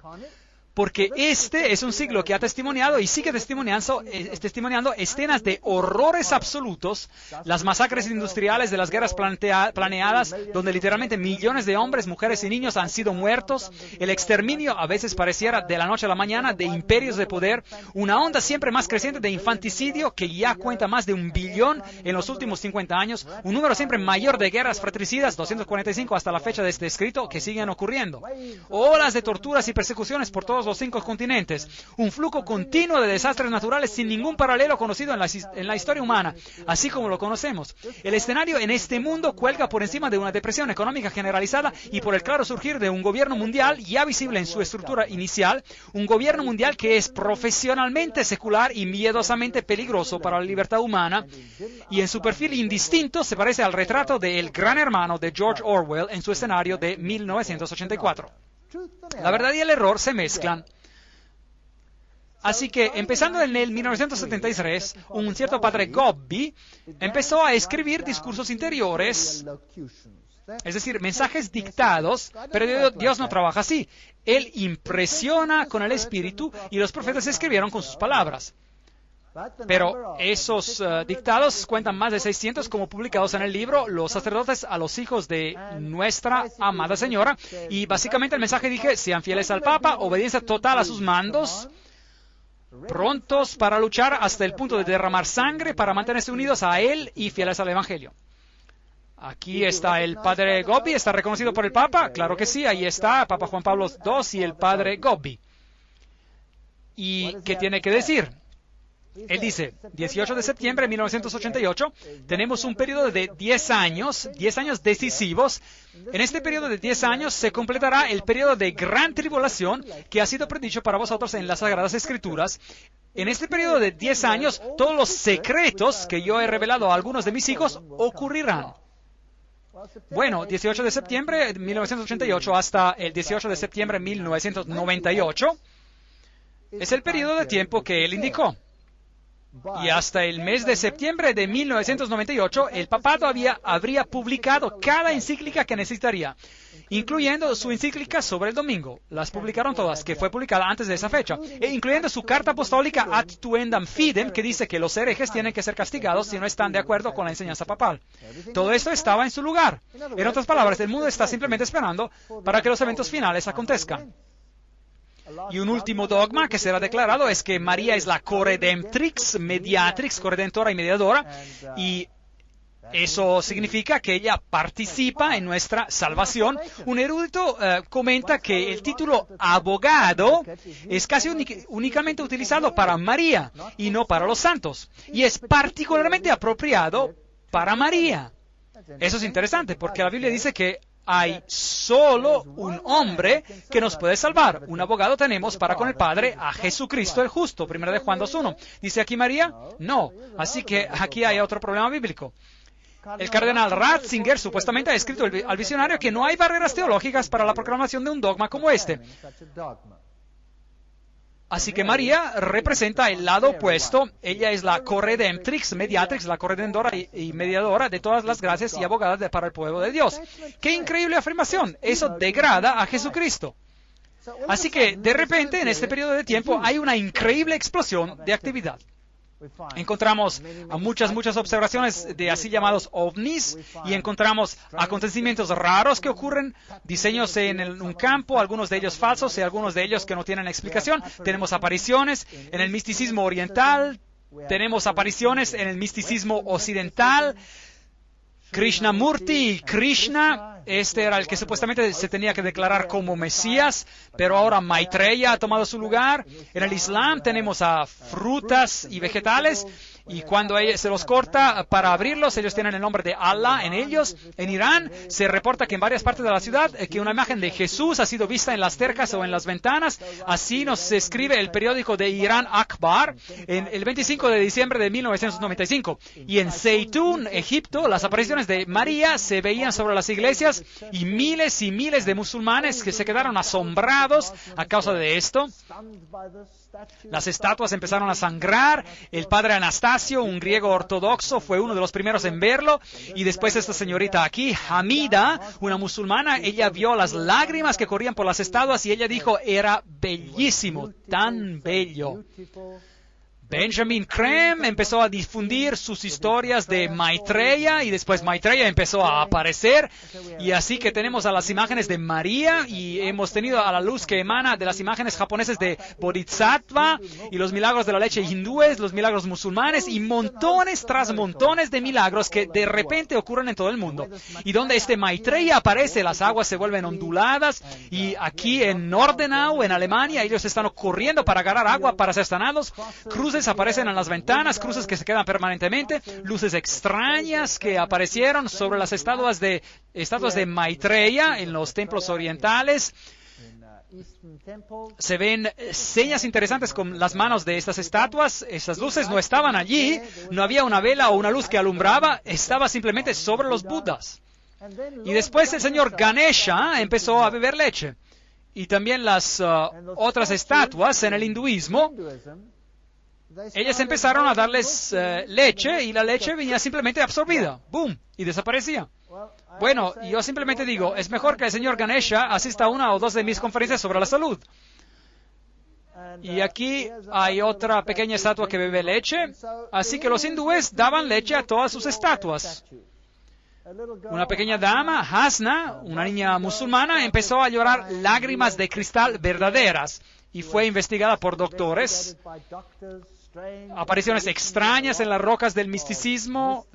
Porque este es un siglo que ha testimoniado y sigue testimoniando escenas de horrores absolutos, las masacres industriales de las guerras planeadas, donde literalmente millones de hombres, mujeres y niños han sido muertos, el exterminio, a veces pareciera de la noche a la mañana, de imperios de poder, una onda siempre más creciente de infanticidio que ya cuenta más de 1 billón en los últimos 50 años, un número siempre mayor de guerras fratricidas, 245 hasta la fecha de este escrito, que siguen ocurriendo, olas de torturas y persecuciones por todos los 5 continentes, un flujo continuo de desastres naturales sin ningún paralelo conocido en la historia humana, así como lo conocemos. El escenario en este mundo cuelga por encima de una depresión económica generalizada y por el claro surgir de un gobierno mundial ya visible en su estructura inicial, un gobierno mundial que es profesionalmente secular y miedosamente peligroso para la libertad humana, y en su perfil indistinto se parece al retrato de El Gran Hermano de George Orwell en su escenario de 1984. La verdad y el error se mezclan. Así que, empezando en el 1973, un cierto padre Gobbi empezó a escribir discursos interiores, es decir, mensajes dictados, pero Dios no trabaja así. Él impresiona con el Espíritu y los profetas escribieron con sus palabras. Pero esos dictados cuentan más de 600 como publicados en el libro Los sacerdotes a los hijos de nuestra amada Señora. Y básicamente el mensaje dije, sean fieles al Papa, obediencia total a sus mandos, prontos para luchar hasta el punto de derramar sangre para mantenerse unidos a Él y fieles al Evangelio. Aquí está el padre Gobbi, ¿está reconocido por el Papa? Claro que sí, ahí está, Papa Juan Pablo II y el padre Gobbi. ¿Y qué tiene que decir? Él dice, 18 de septiembre de 1988, tenemos un periodo de 10 años decisivos. En este periodo de 10 años se completará el periodo de gran tribulación que ha sido predicho para vosotros en las Sagradas Escrituras. En este periodo de 10 años, todos los secretos que yo he revelado a algunos de mis hijos ocurrirán. Bueno, 18 de septiembre de 1988 hasta el 18 de septiembre de 1998 es el periodo de tiempo que él indicó. Y hasta el mes de septiembre de 1998, el papado habría publicado cada encíclica que necesitaría, incluyendo su encíclica sobre el domingo. Las publicaron todas, que fue publicada antes de esa fecha, e incluyendo su carta apostólica Ad Tuendam Fidem, que dice que los herejes tienen que ser castigados si no están de acuerdo con la enseñanza papal. Todo esto estaba en su lugar. En otras palabras, el mundo está simplemente esperando para que los eventos finales acontezcan. Y un último dogma que será declarado es que María es la corredemptrix, mediatrix, corredentora y mediadora, y eso significa que ella participa en nuestra salvación. Un erudito comenta que el título abogado es casi únicamente utilizado para María y no para los santos, y es particularmente apropiado para María. Eso es interesante porque la Biblia dice que hay solo un hombre que nos puede salvar. Un abogado tenemos para con el Padre, a Jesucristo el justo. 1 de Juan 2:1. ¿Dice aquí María? No. Así que aquí hay otro problema bíblico. El cardenal Ratzinger supuestamente ha escrito al visionario que no hay barreras teológicas para la proclamación de un dogma como este. Así que María representa el lado opuesto. Ella es la corredemptrix, mediatrix, la corredentora y mediadora de todas las gracias y abogada para el pueblo de Dios. ¡Qué increíble afirmación! Eso degrada a Jesucristo. Así que, de repente, en este periodo de tiempo, hay una increíble explosión de actividad. Encontramos muchas observaciones de así llamados ovnis y encontramos acontecimientos raros que ocurren, diseños en un campo, algunos de ellos falsos y algunos de ellos que no tienen explicación. Tenemos apariciones en el misticismo oriental, tenemos apariciones en el misticismo occidental. Krishnamurti, Krishna, este era el que supuestamente se tenía que declarar como Mesías, pero ahora Maitreya ha tomado su lugar. En el Islam tenemos a frutas y vegetales, y cuando se los corta para abrirlos, ellos tienen el nombre de Allah en ellos. En Irán se reporta que en varias partes de la ciudad que una imagen de Jesús ha sido vista en las cercas o en las ventanas. Así nos escribe el periódico de Irán Akbar en el 25 de diciembre de 1995. Y en Zeitún, Egipto, las apariciones de María se veían sobre las iglesias y miles de musulmanes que se quedaron asombrados a causa de esto. Las estatuas empezaron a sangrar. El padre Anastasio, un griego ortodoxo, fue uno de los primeros en verlo. Y después esta señorita aquí, Hamida, una musulmana, ella vio las lágrimas que corrían por las estatuas y ella dijo, era bellísimo, tan bello. Benjamin Creme empezó a difundir sus historias de Maitreya y después Maitreya empezó a aparecer, y así que tenemos a las imágenes de María y hemos tenido a la luz que emana de las imágenes japonesas de Bodhisattva y los milagros de la leche hindúes, los milagros musulmanes y montones tras montones de milagros que de repente ocurren en todo el mundo. Y donde este Maitreya aparece, las aguas se vuelven onduladas, y aquí en Nordenau, en Alemania, ellos están corriendo para agarrar agua para ser sanados. Cruces aparecen en las ventanas, cruces que se quedan permanentemente, luces extrañas que aparecieron sobre las estatuas de Maitreya en los templos orientales. Se ven señas interesantes con las manos de estas estatuas. Esas luces no estaban allí, no había una vela o una luz que alumbraba, estaba simplemente sobre los Budas. Y después el señor Ganesha empezó a beber leche. Y también las otras estatuas en el hinduismo, ellas empezaron a darles leche y la leche venía simplemente absorbida, ¡boom!, y desaparecía. Bueno, yo simplemente digo, es mejor que el señor Ganesha asista a una o dos de mis conferencias sobre la salud. Y aquí hay otra pequeña estatua que bebe leche, así que los hindúes daban leche a todas sus estatuas. Una pequeña dama, Hasna, una niña musulmana, empezó a llorar lágrimas de cristal verdaderas y fue investigada por doctores. Apariciones extrañas en las rocas del misticismo.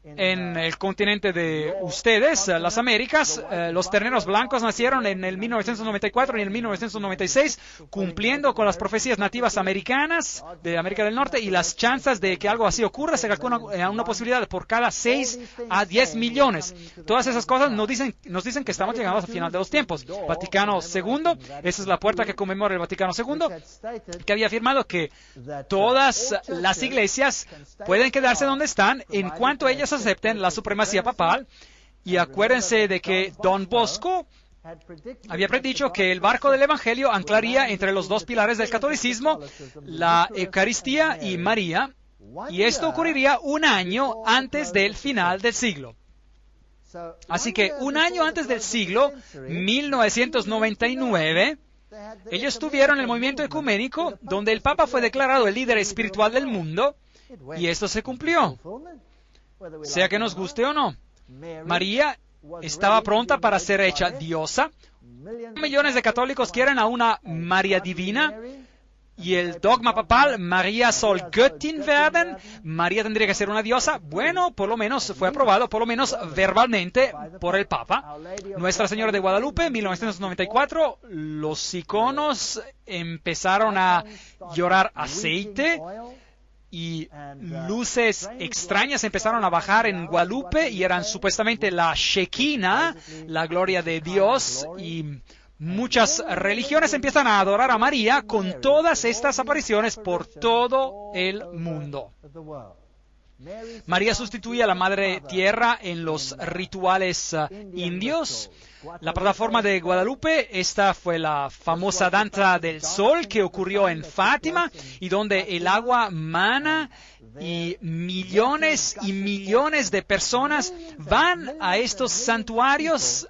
en el continente de ustedes, las Américas, los terneros blancos nacieron en el 1994 y en el 1996, cumpliendo con las profecías nativas americanas de América del Norte, y las chances de que algo así ocurra se calcula una posibilidad por cada 6 a 10 millones. Todas esas cosas nos dicen que estamos llegando al final de los tiempos. Vaticano II, esa es la puerta que conmemora el Vaticano II, que había afirmado que todas las iglesias pueden quedarse donde están en cuanto ellas acepten la supremacía papal. Y acuérdense de que Don Bosco había predicho que el barco del Evangelio anclaría entre los dos pilares del catolicismo, la Eucaristía y María, y esto ocurriría un año antes del final del siglo. Así que un año antes del siglo, 1999, ellos tuvieron el movimiento ecuménico, donde el Papa fue declarado el líder espiritual del mundo, y esto se cumplió, sea que nos guste o no. María estaba pronta para ser hecha diosa. Millones de católicos quieren a una María divina, y el dogma papal, María soll Göttin werden, María tendría que ser una diosa. Bueno, por lo menos fue aprobado, por lo menos verbalmente, por el Papa. Nuestra Señora de Guadalupe, 1994, los iconos empezaron a llorar aceite, y luces extrañas empezaron a bajar en Guadalupe, y eran supuestamente la Shekinah, la gloria de Dios, y muchas religiones empiezan a adorar a María con todas estas apariciones por todo el mundo. María sustituye a la Madre Tierra en los rituales indios. La plataforma de Guadalupe, esta fue la famosa danza del sol que ocurrió en Fátima, y donde el agua mana y millones de personas van a estos santuarios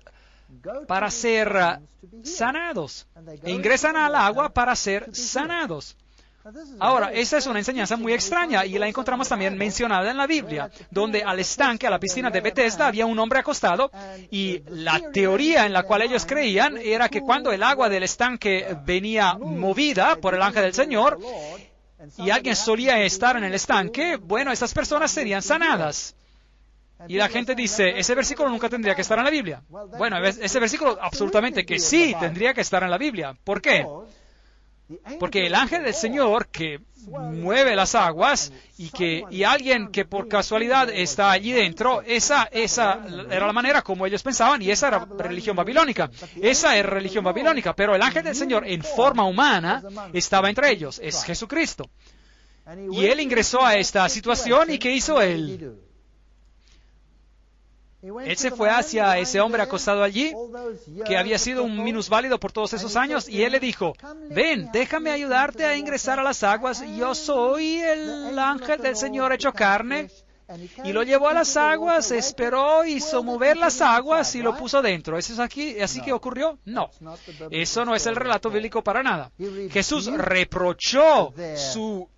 para ser sanados, e ingresan al agua para ser sanados. Ahora, esta es una enseñanza muy extraña, y la encontramos también mencionada en la Biblia, donde al estanque, a la piscina de Bethesda, había un hombre acostado, y la teoría en la cual ellos creían era que cuando el agua del estanque venía movida por el ángel del Señor, y alguien solía estar en el estanque, bueno, esas personas serían sanadas. Y la gente dice, ese versículo nunca tendría que estar en la Biblia. Bueno, ese versículo absolutamente que sí tendría que estar en la Biblia. ¿Por qué? Porque el ángel del Señor que mueve las aguas, y alguien que por casualidad está allí dentro, esa era la manera como ellos pensaban, y esa era religión babilónica. Esa es religión babilónica, pero el ángel del Señor en forma humana estaba entre ellos, es Jesucristo. Y él ingresó a esta situación, y ¿qué hizo él? Él se fue hacia ese hombre acostado allí, que había sido un minusválido por todos esos años, y él le dijo, ven, déjame ayudarte a ingresar a las aguas, yo soy el ángel del Señor hecho carne. Y lo llevó a las aguas, esperó, hizo mover las aguas y lo puso dentro. ¿Eso es así que ocurrió? No. Eso no es el relato bíblico para nada. Jesús reprochó su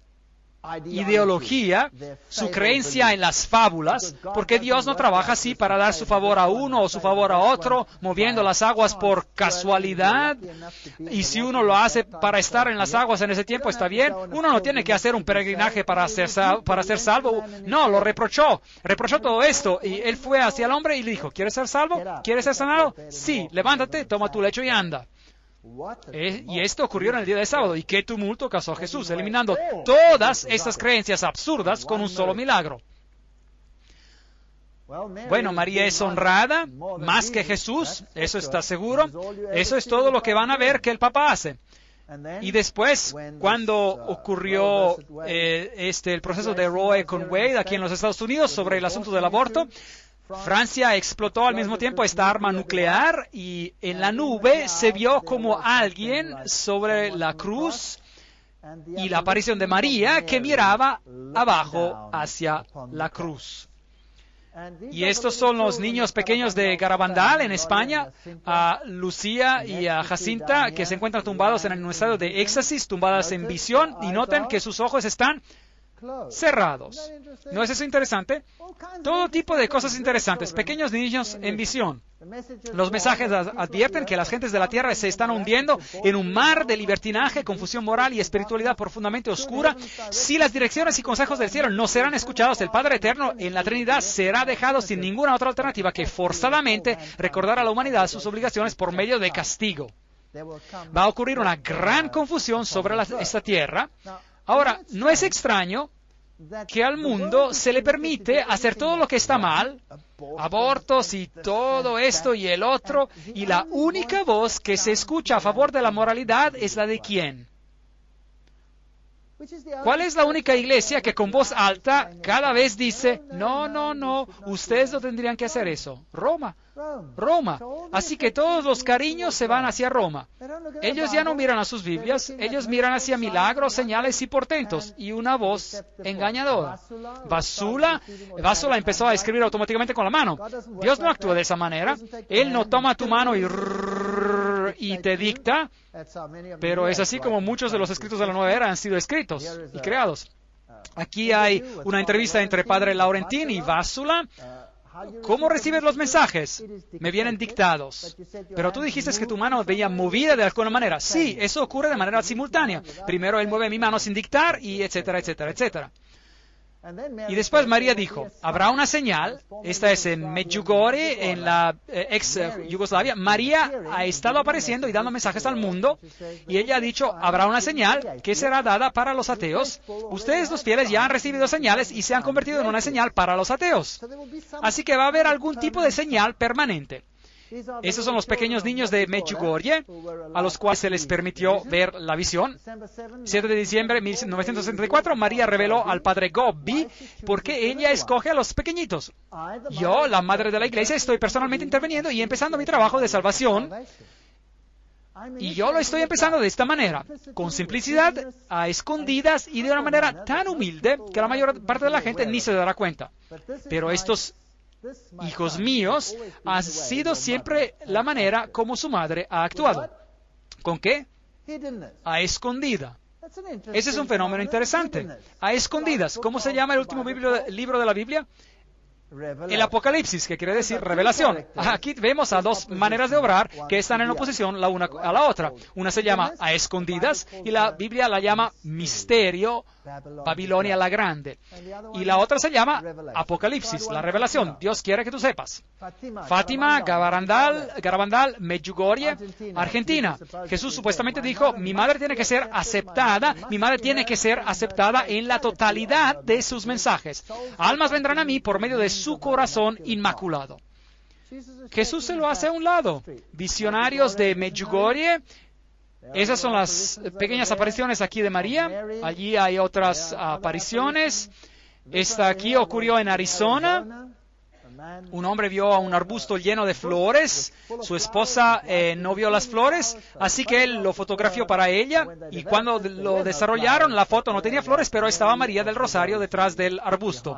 ideología, su creencia en las fábulas, porque Dios no trabaja así para dar su favor a uno o su favor a otro, moviendo las aguas por casualidad. Y si uno lo hace para estar en las aguas en ese tiempo, está bien. Uno no tiene que hacer un peregrinaje para ser salvo. No, lo reprochó todo esto. Y él fue hacia el hombre y le dijo, ¿quieres ser salvo? ¿Quieres ser sanado? Sí, levántate, toma tu lecho y anda. Y esto ocurrió en el día de sábado. ¿Y qué tumulto causó Jesús, eliminando todas estas creencias absurdas con un solo milagro? Bueno, María es honrada más que Jesús, eso está seguro. Eso es todo lo que van a ver que el Papa hace. Y después, cuando ocurrió el proceso de Roe con Wade aquí en los Estados Unidos sobre el asunto del aborto, Francia explotó al mismo tiempo esta arma nuclear, y en la nube se vio como alguien sobre la cruz y la aparición de María que miraba abajo hacia la cruz. Y estos son los niños pequeños de Garabandal en España, a Lucía y a Jacinta, que se encuentran tumbados en un estado de éxtasis, tumbadas en visión, y noten que sus ojos están cerrados. ¿No es eso interesante? Todo tipo de cosas interesantes. Pequeños niños en visión. Los mensajes advierten que las gentes de la tierra se están hundiendo en un mar de libertinaje, confusión moral y espiritualidad profundamente oscura. Si las direcciones y consejos del cielo no serán escuchados, el Padre Eterno en la Trinidad será dejado sin ninguna otra alternativa que forzadamente recordar a la humanidad sus obligaciones por medio de castigo. Va a ocurrir una gran confusión sobre esta tierra. Ahora, no es extraño que al mundo se le permite hacer todo lo que está mal, abortos y todo esto y el otro, y la única voz que se escucha a favor de la moralidad es la de ¿quién? ¿Cuál es la única iglesia que con voz alta cada vez dice, no, no, no, ustedes no tendrían que hacer eso? Roma. Roma. Así que todos los cariños se van hacia Roma. Ellos ya no miran a sus Biblias, ellos miran hacia milagros, señales y portentos, y una voz engañadora. Vasula empezó a escribir automáticamente con la mano. Dios no actúa de esa manera. Él no toma tu mano y te dicta, pero es así como muchos de los escritos de la Nueva Era han sido escritos y creados. Aquí hay una entrevista entre Padre Laurentin y Vasula. ¿Cómo recibes los mensajes? Me vienen dictados. Pero tú dijiste que tu mano veía movida de alguna manera. Sí, eso ocurre de manera simultánea. Primero él mueve mi mano sin dictar y etcétera, etcétera, etcétera. Y después María dijo, habrá una señal. Esta es en Medjugorje, en la ex Yugoslavia. María ha estado apareciendo y dando mensajes al mundo. Y ella ha dicho, habrá una señal que será dada para los ateos. Ustedes los fieles ya han recibido señales y se han convertido en una señal para los ateos. Así que va a haber algún tipo de señal permanente. Esos son los pequeños niños de Medjugorje, a los cuales se les permitió ver la visión. 7 de diciembre de 1964, María reveló al padre Gobbi por qué ella escoge a los pequeñitos. Yo, la madre de la iglesia, estoy personalmente interviniendo y empezando mi trabajo de salvación. Y yo lo estoy empezando de esta manera, con simplicidad, a escondidas y de una manera tan humilde que la mayor parte de la gente ni se dará cuenta. Pero estos hijos míos ha sido siempre la manera como su madre ha actuado. ¿Con qué? A escondida. Ese es un fenómeno interesante. A escondidas. ¿Cómo se llama el último libro de la Biblia? El Apocalipsis, que quiere decir revelación. Aquí vemos a dos maneras de obrar que están en oposición la una a la otra. Una se llama a escondidas y la Biblia la llama misterio, Babilonia la Grande. Y la otra se llama Apocalipsis, la revelación. Dios quiere que tú sepas. Fátima, Garabandal, Medjugorje, Argentina. Jesús supuestamente dijo, mi madre tiene que ser aceptada en la totalidad de sus mensajes. Almas vendrán a mí por medio de su corazón inmaculado. Jesús se lo hace a un lado. Visionarios de Medjugorje. Esas son las pequeñas apariciones aquí de María. Allí hay otras apariciones. Esta aquí ocurrió en Arizona. Un hombre vio a un arbusto lleno de flores. Su esposa no vio las flores, así que él lo fotografió para ella. Y cuando lo desarrollaron, la foto no tenía flores, pero estaba María del Rosario detrás del arbusto.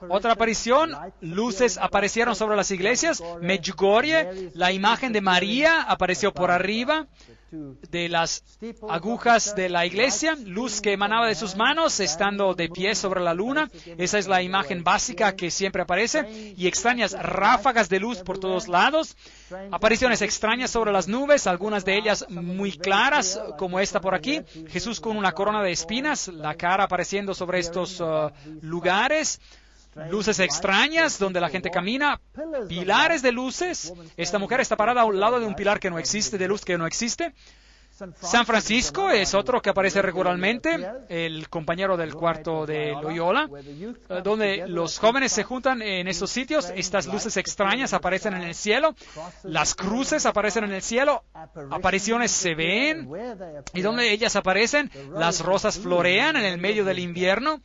Otra aparición, luces aparecieron sobre las iglesias. Medjugorje, la imagen de María apareció por arriba de las agujas de la iglesia, luz que emanaba de sus manos estando de pie sobre la luna. Esa es la imagen básica que siempre aparece, y extrañas ráfagas de luz por todos lados. Apariciones extrañas sobre las nubes, algunas de ellas muy claras, como esta por aquí. Jesús con una corona de espinas, la cara apareciendo sobre estos lugares. Luces extrañas donde la gente camina, pilares de luces. Esta mujer está parada a un lado de un pilar que no existe, de luz que no existe. San Francisco es otro que aparece regularmente, el compañero del cuarto de Loyola, donde los jóvenes se juntan en esos sitios. Estas luces extrañas aparecen en el cielo, las cruces aparecen en el cielo, apariciones se ven, y donde ellas aparecen, las rosas florean en el medio del invierno.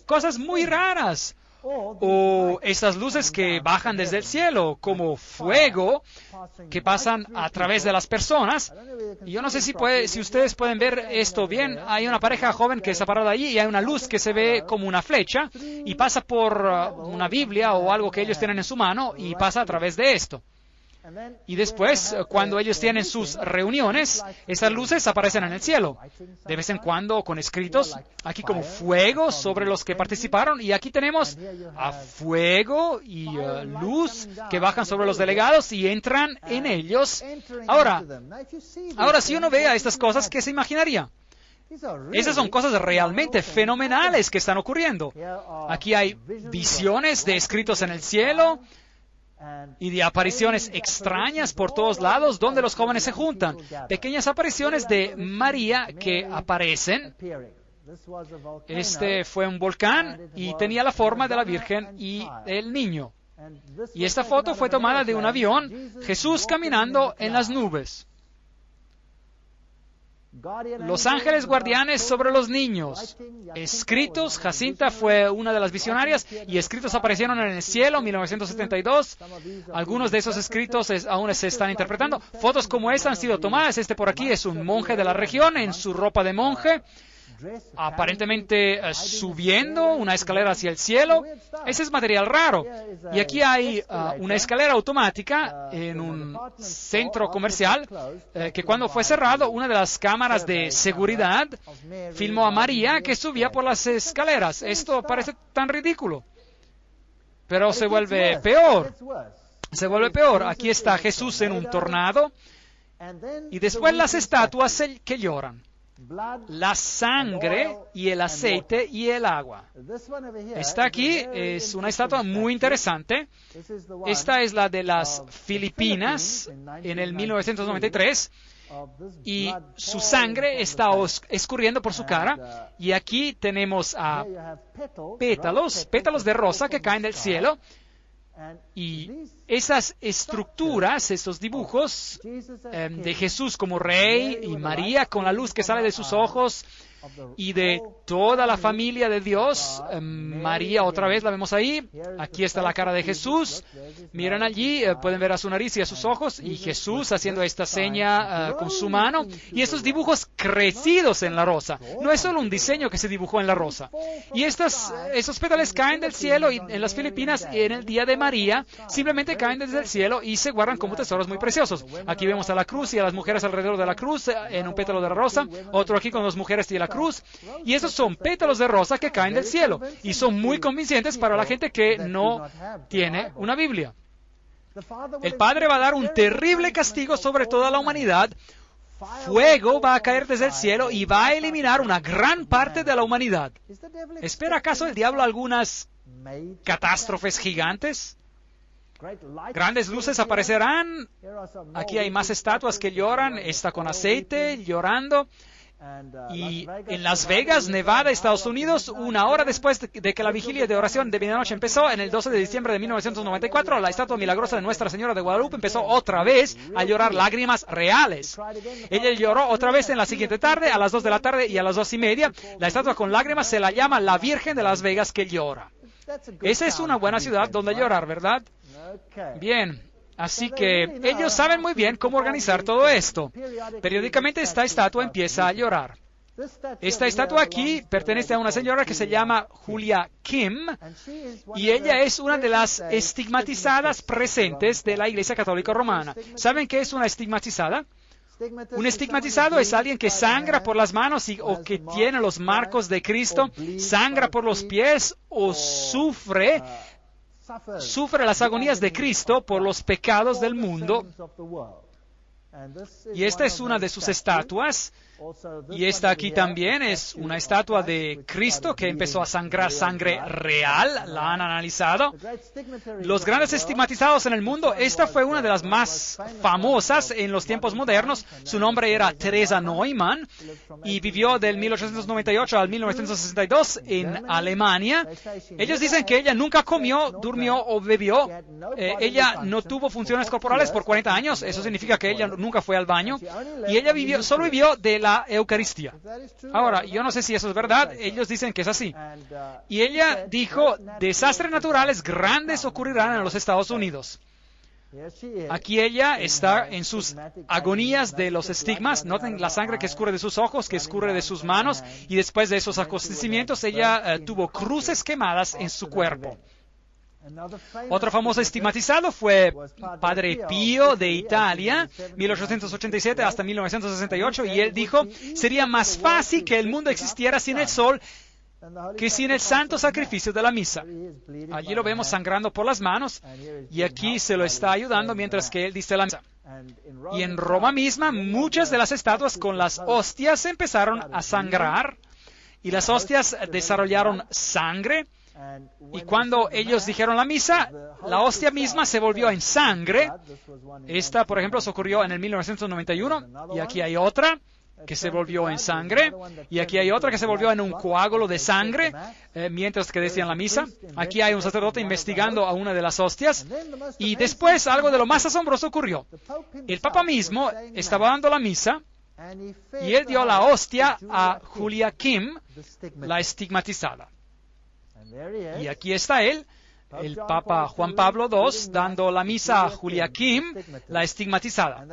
Cosas muy raras. O estas luces que bajan desde el cielo, como fuego, que pasan a través de las personas. Y yo no sé si ustedes pueden ver esto bien. Hay una pareja joven que está parada allí y hay una luz que se ve como una flecha y pasa por una Biblia o algo que ellos tienen en su mano y pasa a través de esto. Y después, cuando ellos tienen sus reuniones, esas luces aparecen en el cielo. De vez en cuando con escritos, aquí como fuego sobre los que participaron. Y aquí tenemos a fuego y luz que bajan sobre los delegados y entran en ellos. Ahora, si uno ve a estas cosas, ¿qué se imaginaría? Esas son cosas realmente fenomenales que están ocurriendo. Aquí hay visiones de escritos en el cielo y de apariciones extrañas por todos lados donde los jóvenes se juntan. Pequeñas apariciones de María que aparecen. Este fue un volcán y tenía la forma de la Virgen y el niño. Y esta foto fue tomada de un avión, Jesús caminando en las nubes. Los ángeles guardianes sobre los niños. Escritos, Jacinta fue una de las visionarias y escritos aparecieron en el cielo en 1972. Algunos de esos escritos aún se están interpretando. Fotos como esta han sido tomadas. Este por aquí es un monje de la región en su ropa de monje, aparentemente subiendo una escalera hacia el cielo. Ese es material raro. Y aquí hay una escalera automática en un centro comercial que cuando fue cerrado, una de las cámaras de seguridad filmó a María que subía por las escaleras. Esto parece tan ridículo, pero se vuelve peor. Se vuelve peor. Aquí está Jesús en un tornado y después las estatuas que lloran. La sangre y el aceite y el agua. Esta aquí es una estatua muy interesante. Esta es la de las Filipinas en el 1993 y su sangre está escurriendo por su cara. Y aquí tenemos a pétalos de rosa que caen del cielo. Y esas estructuras, estos dibujos de Jesús como rey y María con la luz que sale de sus ojos y de toda la familia de Dios. María otra vez la vemos ahí. Aquí está la cara de Jesús. Miren allí, pueden ver a su nariz y a sus ojos. Y Jesús haciendo esta seña con su mano. Y estos dibujos crecidos en la rosa. No es solo un diseño que se dibujó en la rosa. Y esos pétalos caen del cielo y en las Filipinas en el día de María. Simplemente caen desde el cielo y se guardan como tesoros muy preciosos. Aquí vemos a la cruz y a las mujeres alrededor de la cruz en un pétalo de la rosa. Otro aquí con las mujeres y la cruz, y esos son pétalos de rosa que caen del cielo y son muy convincentes para la gente que no tiene una Biblia. El Padre va a dar un terrible castigo sobre toda la humanidad. Fuego va a caer desde el cielo y va a eliminar una gran parte de la humanidad. ¿Espera acaso el diablo algunas catástrofes gigantes? Grandes luces aparecerán. Aquí hay más estatuas que lloran. Esta con aceite llorando. Y en Las Vegas, Nevada, Estados Unidos, una hora después de que la vigilia de oración de medianoche empezó, en el 12 de diciembre de 1994, la estatua milagrosa de Nuestra Señora de Guadalupe empezó otra vez a llorar lágrimas reales. Ella lloró otra vez en la siguiente tarde, a las 2 de la tarde y a las 2:30. La estatua con lágrimas se la llama la Virgen de Las Vegas que llora. Esa es una buena ciudad donde llorar, ¿verdad? Bien. Así que ellos saben muy bien cómo organizar todo esto. Periódicamente esta estatua empieza a llorar. Esta estatua aquí pertenece a una señora que se llama Julia Kim y ella es una de las estigmatizadas presentes de la Iglesia Católica Romana. ¿Saben qué es una estigmatizada? Un estigmatizado es alguien que sangra por las manos o que tiene los marcos de Cristo, sangra por los pies o sufre las agonías de Cristo por los pecados del mundo. Y esta es una de sus estatuas. Y esta aquí también es una estatua de Cristo que empezó a sangrar sangre real. La han analizado. Los grandes estigmatizados en el mundo. Esta fue una de las más famosas en los tiempos modernos. Su nombre era Teresa Neumann y vivió del 1898 al 1962 en Alemania. Ellos dicen que ella nunca comió, durmió o bebió. Ella no tuvo funciones corporales por 40 años. Eso significa que ella nunca fue al baño. Y ella solo vivió de la Eucaristía. Ahora, yo no sé si eso es verdad, ellos dicen que es así. Y ella dijo, desastres naturales grandes ocurrirán en los Estados Unidos. Aquí ella está en sus agonías de los estigmas. Noten la sangre que escurre de sus ojos, que escurre de sus manos, y después de esos acontecimientos ella tuvo cruces quemadas en su cuerpo. Otro famoso estigmatizado fue Padre Pío de Italia, 1887 hasta 1968, y él dijo, sería más fácil que el mundo existiera sin el sol que sin el santo sacrificio de la misa. Allí lo vemos sangrando por las manos, y aquí se lo está ayudando mientras que él dice la misa. Y en Roma misma, muchas de las estatuas con las hostias empezaron a sangrar, y las hostias desarrollaron sangre, y cuando ellos dijeron la misa, la hostia misma se volvió en sangre. Esta, por ejemplo, se ocurrió en el 1991, y aquí hay otra que se volvió en sangre, y aquí hay otra que se volvió en un coágulo de sangre, mientras que decían la misa. Aquí hay un sacerdote investigando a una de las hostias, y después algo de lo más asombroso ocurrió. El Papa mismo estaba dando la misa, y él dio la hostia a Joachim, la estigmatizada. Y aquí está él, el Papa Juan Pablo II, dando la misa a Joachim, la estigmatizada.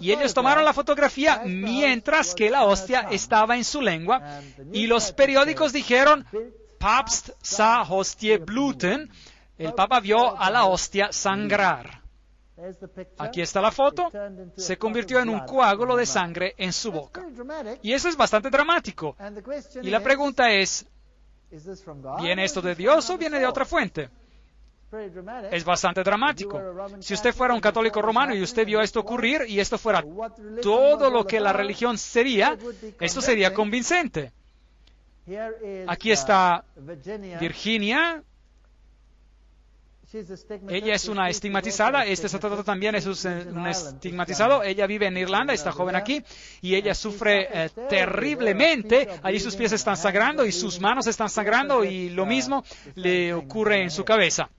Y ellos tomaron la fotografía mientras que la hostia estaba en su lengua, y los periódicos dijeron, Papst sah Hostie bluten, el Papa vio a la hostia sangrar. Aquí está la foto, se convirtió en un coágulo de sangre en su boca. Y eso es bastante dramático. Y la pregunta es, ¿viene esto de Dios o viene de otra fuente? Es bastante dramático. Si usted fuera un católico romano y usted vio esto ocurrir y esto fuera todo lo que la religión sería, esto sería convincente. Aquí está Virginia. Ella es una estigmatizada. Este sacerdote también es un estigmatizado. Ella vive en Irlanda, esta joven aquí, y ella sufre terriblemente. Allí sus pies están sangrando y sus manos están sangrando, y lo mismo le ocurre en su cabeza.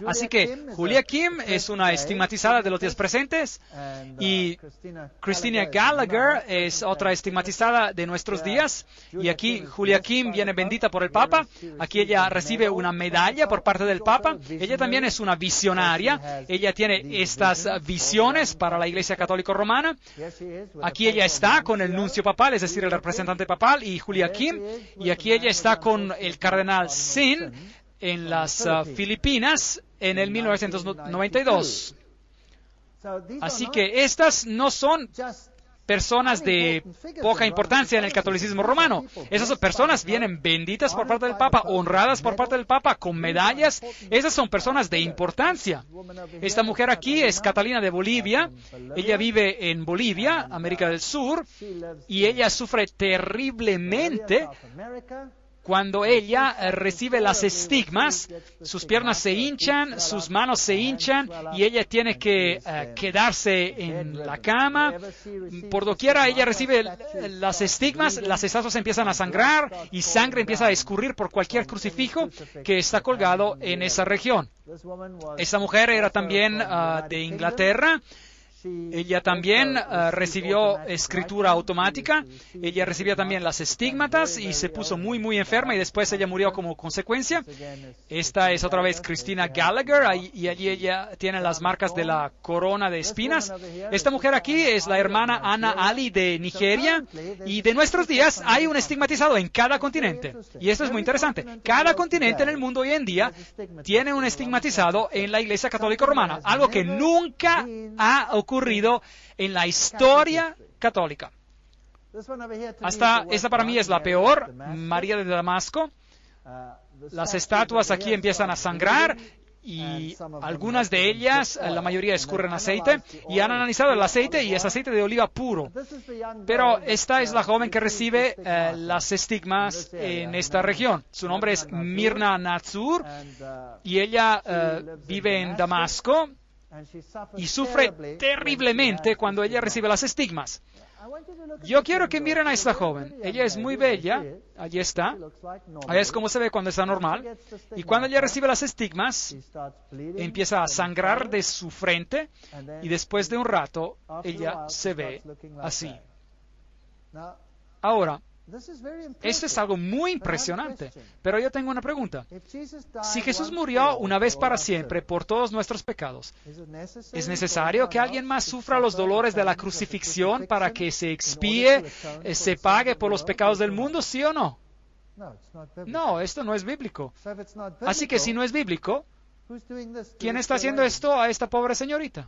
Así que Joachim es una estigmatizada de los días presentes, y Christina Gallagher es otra estigmatizada de nuestros días. Y aquí Joachim viene bendita por el Papa. Aquí ella recibe una medalla por parte del Papa. Ella también es una visionaria. Ella tiene estas visiones para la Iglesia Católica Romana. Aquí ella está con el nuncio papal, es decir, el representante papal, y Joachim. Y aquí ella está con el cardenal Sin en las Filipinas en el 1992. Así que estas no son personas de poca importancia en el catolicismo romano. Esas personas vienen benditas por parte del Papa, honradas por parte del Papa, con medallas. Esas son personas de importancia. Esta mujer aquí es Catalina de Bolivia. Ella vive en Bolivia, América del Sur, y ella sufre terriblemente cuando ella recibe las estigmas. Sus piernas se hinchan, sus manos se hinchan, y ella tiene que quedarse en la cama. Por doquiera ella recibe las estigmas, las estatuas empiezan a sangrar, y sangre empieza a escurrir por cualquier crucifijo que está colgado en esa región. Esa mujer era también de Inglaterra. Ella también recibió escritura automática. Ella recibía también las estigmatas y se puso muy enferma, y después ella murió como consecuencia. Esta es otra vez Christina Gallagher, y allí ella tiene las marcas de la corona de espinas. Esta mujer aquí es la hermana Ana Ali de Nigeria, y de nuestros días hay un estigmatizado en cada continente. Y esto es muy interesante. Cada continente en el mundo hoy en día tiene un estigmatizado en la Iglesia Católica Romana, algo que nunca ha ocurrido en la historia católica. Esta para mí es la peor, María de Damasco. Las estatuas aquí empiezan a sangrar, y algunas de ellas, la mayoría escurren aceite, y han analizado el aceite, y es aceite de oliva puro. Pero esta es la joven que recibe las estigmas en esta región. Su nombre es Mirna Natsur, y ella vive en Damasco, y sufre terriblemente cuando ella recibe las estigmas. Yo quiero que miren a esta joven. Ella es muy bella. Allí está. Ahí es como se ve cuando está normal. Y cuando ella recibe las estigmas, empieza a sangrar de su frente, y después de un rato, ella se ve así. Ahora, esto es algo muy impresionante, pero yo tengo una pregunta. Si Jesús murió una vez para siempre por todos nuestros pecados, ¿es necesario que alguien más sufra los dolores de la crucifixión para que se expíe, se pague por los pecados del mundo, sí o no? No, esto no es bíblico. Así que si no es bíblico, ¿Quién está haciendo esto a esta pobre señorita?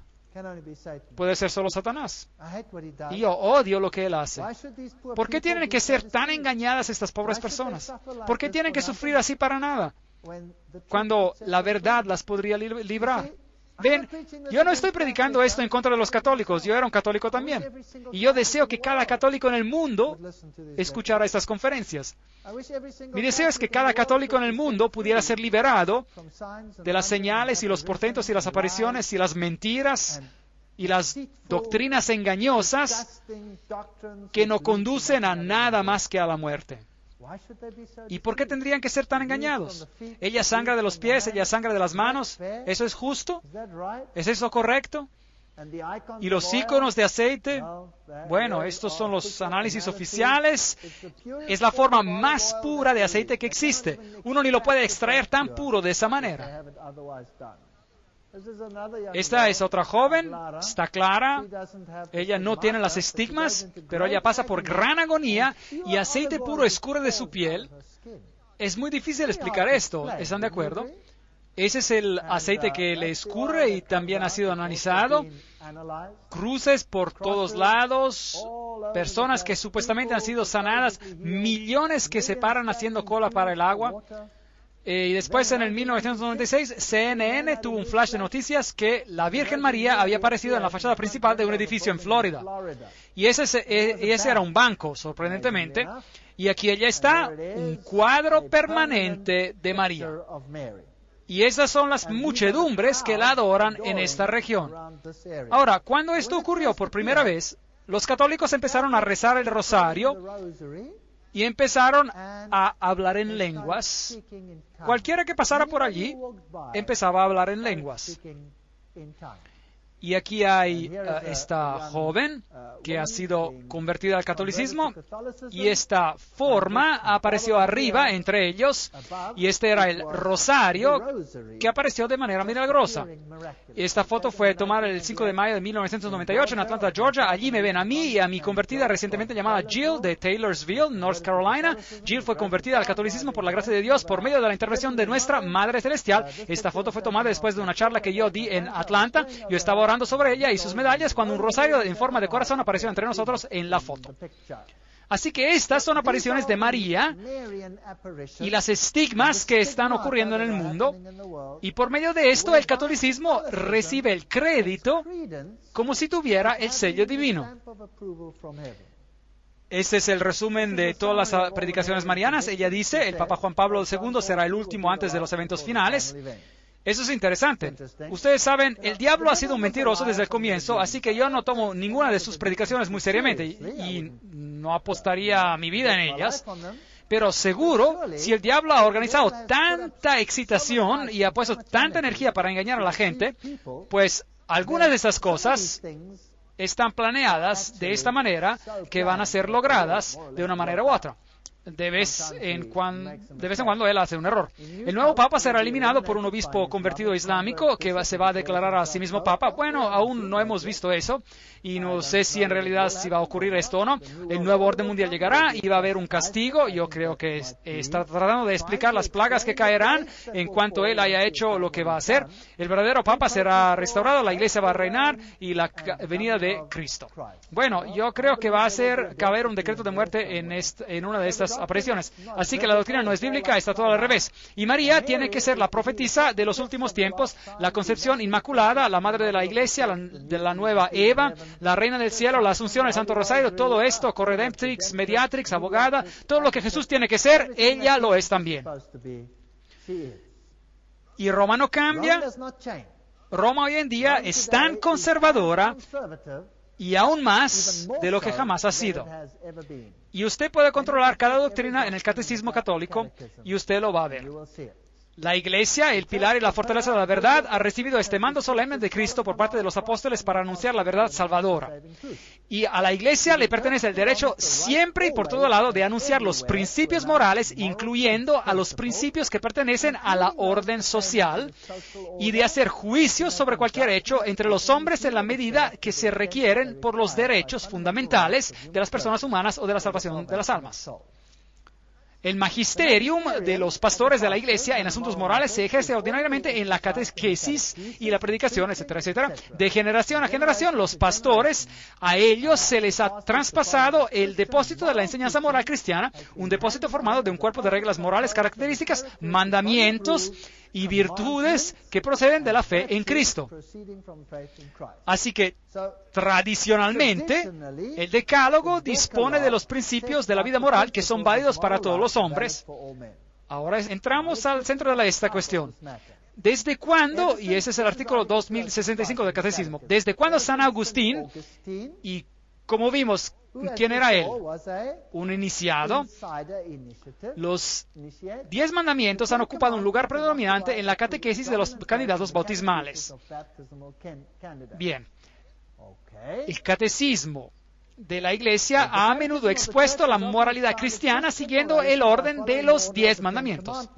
Puede ser solo Satanás. Y yo odio lo que él hace. ¿Por qué tienen que ser tan engañadas estas pobres personas? ¿Por qué tienen que sufrir así para nada? Cuando la verdad las podría librar. Ven, yo no estoy predicando esto en contra de los católicos. Yo era un católico también. Y yo deseo que cada católico en el mundo escuchara estas conferencias. Mi deseo es que cada católico en el mundo pudiera ser liberado de las señales y los portentos y las apariciones y las mentiras y las doctrinas engañosas que no conducen a nada más que a la muerte. ¿Y por qué tendrían que ser tan engañados? Ella sangra de los pies, ella sangra de las manos. ¿Eso es justo? ¿Es eso correcto? ¿Y los íconos de aceite? Bueno, estos son los análisis oficiales. Es la forma más pura de aceite que existe. Uno ni lo puede extraer tan puro de esa manera. Esta es otra joven, está clara, ella no tiene las estigmas, pero ella pasa por gran agonía y aceite puro escurre de su piel. Es muy difícil explicar esto, ¿están de acuerdo? Ese es el aceite que le escurre y también ha sido analizado. Cruces por todos lados, personas que supuestamente han sido sanadas, millones que se paran haciendo cola para el agua. Y después, en el 1996, CNN tuvo un flash de noticias que la Virgen María había aparecido en la fachada principal de un edificio en Florida. Y ese era un banco, sorprendentemente. Y aquí ella está, un cuadro permanente de María. Y esas son las muchedumbres que la adoran en esta región. Ahora, cuando esto ocurrió por primera vez, los católicos empezaron a rezar el rosario y empezaron a hablar en lenguas. Cualquiera que pasara por allí empezaba a hablar en lenguas. Y aquí hay esta joven que ha sido convertida al catolicismo y esta forma apareció arriba entre ellos y este era el rosario que apareció de manera milagrosa. Esta foto fue tomada el 5 de mayo de 1998 en Atlanta, Georgia. Allí me ven a mí y a mi convertida recientemente llamada Jill de Taylorsville, North Carolina. Jill fue convertida al catolicismo por la gracia de Dios por medio de la intervención de nuestra Madre Celestial. Esta foto fue tomada después de una charla que yo di en Atlanta. Yo estaba orando sobre ella y sus medallas cuando un rosario en forma de corazón apareció entre nosotros en la foto. Así que estas son apariciones de María y las estigmas que están ocurriendo en el mundo. Y por medio de esto el catolicismo recibe el crédito como si tuviera el sello divino. Este es el resumen de todas las predicaciones marianas. Ella dice, el Papa Juan Pablo II será el último antes de los eventos finales. Eso es interesante. Ustedes saben, el diablo ha sido un mentiroso desde el comienzo, así que yo no tomo ninguna de sus predicaciones muy seriamente y no apostaría mi vida en ellas. Pero seguro, si el diablo ha organizado tanta excitación y ha puesto tanta energía para engañar a la gente, pues algunas de esas cosas están planeadas de esta manera que van a ser logradas de una manera u otra. De vez en cuando él hace un error. El nuevo papa será eliminado por un obispo convertido islámico que se va a declarar a sí mismo papa. Bueno, aún no hemos visto eso y no sé si en realidad si va a ocurrir esto o no. El nuevo orden mundial llegará y va a haber un castigo. Yo creo que está tratando de explicar las plagas que caerán en cuanto él haya hecho lo que va a hacer. El verdadero papa será restaurado, la iglesia va a reinar y la venida de Cristo. Bueno, yo creo que va a haber un decreto de muerte en una de estas apariciones. Así que la doctrina no es bíblica, está todo al revés. Y María tiene que ser la profetisa de los últimos tiempos, la concepción inmaculada, la madre de la iglesia, de la nueva Eva, la reina del cielo, la asunción, el Santo Rosario, todo esto, corredemptrix, mediatrix, abogada, todo lo que Jesús tiene que ser, ella lo es también. Y Roma no cambia. Roma hoy en día es tan conservadora y aún más de lo que jamás ha sido. Y usted puede controlar cada doctrina en el catecismo católico y usted lo va a ver. La Iglesia, el pilar y la fortaleza de la verdad, ha recibido este mando solemne de Cristo por parte de los apóstoles para anunciar la verdad salvadora. Y a la Iglesia le pertenece el derecho siempre y por todo lado de anunciar los principios morales, incluyendo a los principios que pertenecen a la orden social, y de hacer juicios sobre cualquier hecho entre los hombres en la medida que se requieren por los derechos fundamentales de las personas humanas o de la salvación de las almas. El magisterium de los pastores de la iglesia en asuntos morales se ejerce ordinariamente en la catequesis y la predicación, etcétera, etcétera. De generación a generación, los pastores, a ellos se les ha traspasado el depósito de la enseñanza moral cristiana, un depósito formado de un cuerpo de reglas morales características, mandamientos y virtudes que proceden de la fe en Cristo. Así que, tradicionalmente, el decálogo dispone de los principios de la vida moral que son válidos para todos los hombres. Ahora entramos al centro de esta cuestión. ¿Desde cuándo, y ese es el artículo 2065 del Catecismo, desde cuándo San Agustín, y como vimos, ¿quién era él? Un iniciado. Los 10 mandamientos han ocupado un lugar predominante en la catequesis de los candidatos bautismales. Bien. El catecismo de la Iglesia ha a menudo expuesto la moralidad cristiana siguiendo el orden de los 10 mandamientos.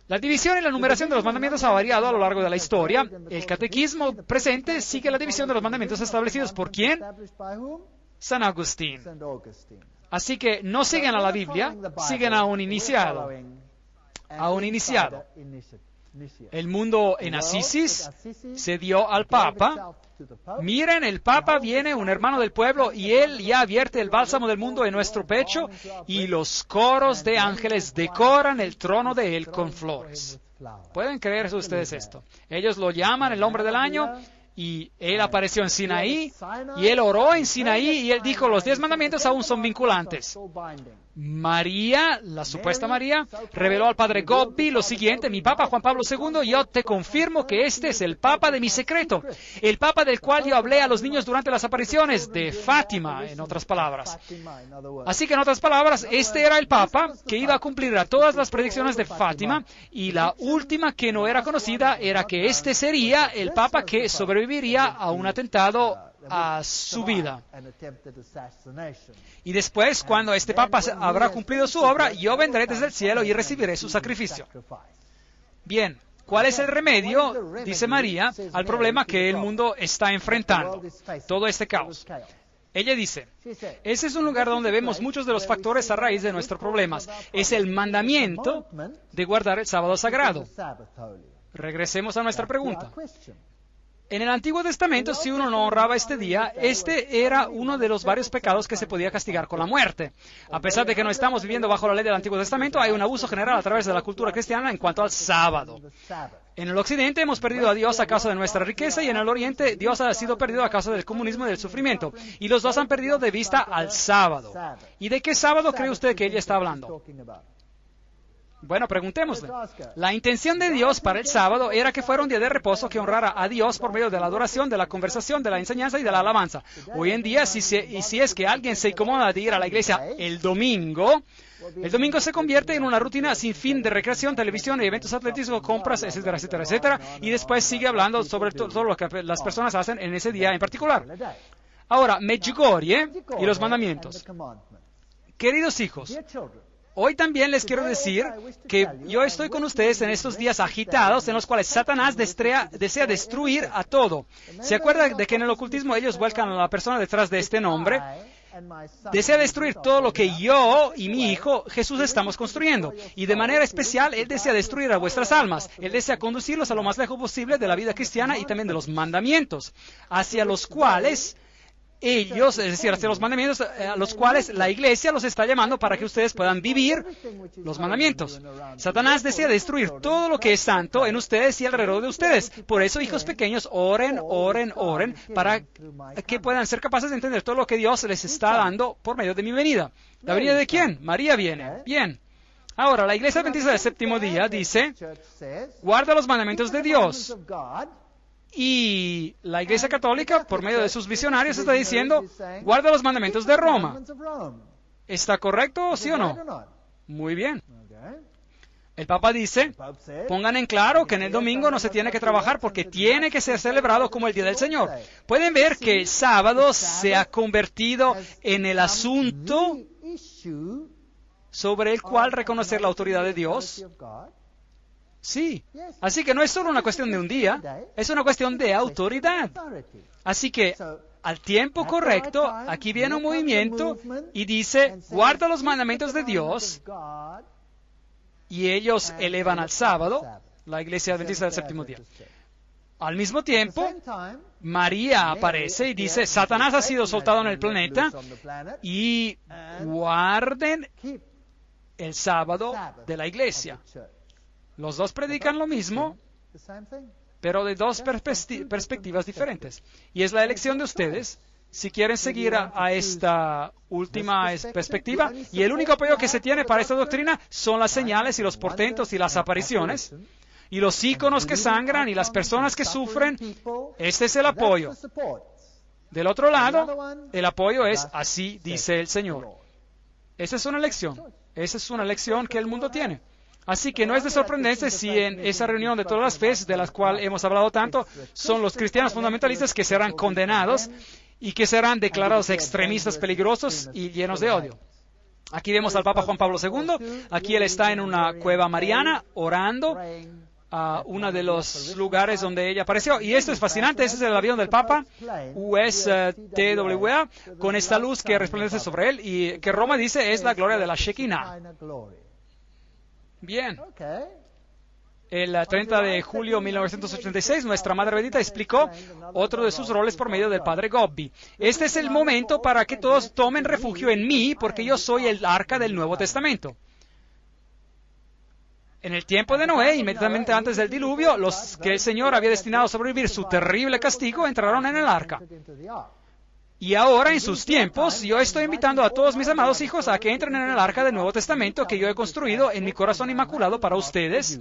La división y la numeración de los mandamientos ha variado a lo largo de la historia. El catequismo presente sigue la división de los mandamientos establecidos por ¿quién? San Agustín. Así que no siguen a la Biblia, siguen a un iniciado. A un iniciado. El mundo en Asís se dio al Papa. Miren, el Papa viene, un hermano del pueblo, y él ya vierte el bálsamo del mundo en nuestro pecho, y los coros de ángeles decoran el trono de él con flores. ¿Pueden creerse ustedes esto? Ellos lo llaman el hombre del año, y él apareció en Sinaí, y él oró en Sinaí, y él dijo, los 10 mandamientos aún son vinculantes. María, la supuesta María, reveló al padre Gobbi lo siguiente: mi Papa Juan Pablo II, yo te confirmo que este es el Papa de mi secreto, el Papa del cual yo hablé a los niños durante las apariciones, de Fátima, en otras palabras. Así que, en otras palabras, este era el Papa que iba a cumplir a todas las predicciones de Fátima, y la última que no era conocida era que este sería el Papa que sobreviviría a un atentado a su vida. Y después, cuando este Papa habrá cumplido su obra, yo vendré desde el cielo y recibiré su sacrificio. Bien, ¿cuál es el remedio, dice María, al problema que el mundo está enfrentando? Todo este caos. Ella dice, ese es un lugar donde vemos muchos de los factores a raíz de nuestros problemas. Es el mandamiento de guardar el sábado sagrado. Regresemos a nuestra pregunta. En el Antiguo Testamento, si uno no honraba este día, este era uno de los varios pecados que se podía castigar con la muerte. A pesar de que no estamos viviendo bajo la ley del Antiguo Testamento, hay un abuso general a través de la cultura cristiana en cuanto al sábado. En el Occidente hemos perdido a Dios a causa de nuestra riqueza, y en el Oriente Dios ha sido perdido a causa del comunismo y del sufrimiento. Y los dos han perdido de vista al sábado. ¿Y de qué sábado cree usted que ella está hablando? Bueno, preguntémosle. La intención de Dios para el sábado era que fuera un día de reposo que honrara a Dios por medio de la adoración, de la conversación, de la enseñanza y de la alabanza. Hoy en día, si es que alguien se incomoda de ir a la iglesia el domingo se convierte en una rutina sin fin de recreación, televisión, eventos atléticos, compras, etcétera, etcétera, etcétera. Y después sigue hablando sobre todo lo que las personas hacen en ese día en particular. Ahora, Medjugorje y los mandamientos. Queridos hijos, hoy también les quiero decir que yo estoy con ustedes en estos días agitados en los cuales Satanás desea destruir a todo. ¿Se acuerdan de que en el ocultismo ellos vuelcan a la persona detrás de este nombre? Desea destruir todo lo que yo y mi hijo Jesús estamos construyendo. Y de manera especial, Él desea destruir a vuestras almas. Él desea conducirlos a lo más lejos posible de la vida cristiana y también de los mandamientos, hacia los cuales ellos, es decir, hacia los mandamientos a los cuales la iglesia los está llamando para que ustedes puedan vivir los mandamientos. Satanás desea destruir todo lo que es santo en ustedes y alrededor de ustedes. Por eso, hijos pequeños, oren, oren, oren, para que puedan ser capaces de entender todo lo que Dios les está dando por medio de mi venida. ¿La venida de quién? María viene. Bien. Ahora, la iglesia adventista del séptimo día dice, guarda los mandamientos de Dios. Y la Iglesia Católica, por medio de sus visionarios, está diciendo, guarda los mandamientos de Roma. ¿Está correcto, sí o no? Muy bien. El Papa dice, pongan en claro que en el domingo no se tiene que trabajar porque tiene que ser celebrado como el Día del Señor. Pueden ver que el sábado se ha convertido en el asunto sobre el cual reconocer la autoridad de Dios. Sí, así que no es solo una cuestión de un día, es una cuestión de autoridad. Así que al tiempo correcto, aquí viene un movimiento y dice, guarda los mandamientos de Dios, y ellos elevan al sábado, la iglesia adventista del séptimo día. Al mismo tiempo, María aparece y dice, Satanás ha sido soltado en el planeta y guarden el sábado de la iglesia. Los dos predican lo mismo, pero de dos perspectivas diferentes. Y es la elección de ustedes, si quieren seguir a esta última perspectiva. Y el único apoyo que se tiene para esta doctrina son las señales y los portentos y las apariciones. Y los íconos que sangran y las personas que sufren. Este es el apoyo. Del otro lado, el apoyo es, así dice el Señor. Esa es una elección. Esa es una elección que el mundo tiene. Así que no es de sorprenderse si en esa reunión de todas las fes, de las cuales hemos hablado tanto, son los cristianos fundamentalistas que serán condenados y que serán declarados extremistas peligrosos y llenos de odio. Aquí vemos al Papa Juan Pablo II. Aquí él está en una cueva mariana orando a uno de los lugares donde ella apareció. Y esto es fascinante. Ese es el avión del Papa, US-TWA, con esta luz que resplandece sobre él y que Roma dice es la gloria de la Shekinah. Bien. El 30 de julio de 1986, nuestra Madre Bendita explicó otro de sus roles por medio del Padre Gobbi. Este es el momento para que todos tomen refugio en mí, porque yo soy el arca del Nuevo Testamento. En el tiempo de Noé, inmediatamente antes del diluvio, los que el Señor había destinado a sobrevivir su terrible castigo entraron en el arca. Y ahora, en sus tiempos, yo estoy invitando a todos mis amados hijos a que entren en el arca del Nuevo Testamento que yo he construido en mi corazón inmaculado para ustedes,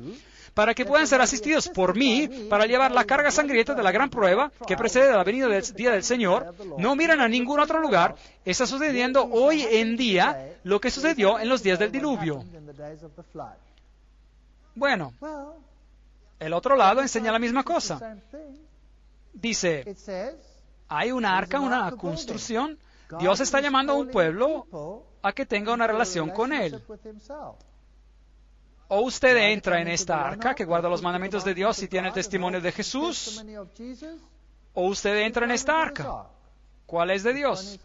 para que puedan ser asistidos por mí para llevar la carga sangrienta de la gran prueba que precede la venida del día del Señor. No miran a ningún otro lugar. Está sucediendo hoy en día lo que sucedió en los días del diluvio. Bueno, el otro lado enseña la misma cosa. Dice, hay una arca, una construcción. Dios está llamando a un pueblo a que tenga una relación con Él. O usted entra en esta arca que guarda los mandamientos de Dios y tiene el testimonio de Jesús, o usted entra en esta arca. ¿Cuál es de Dios?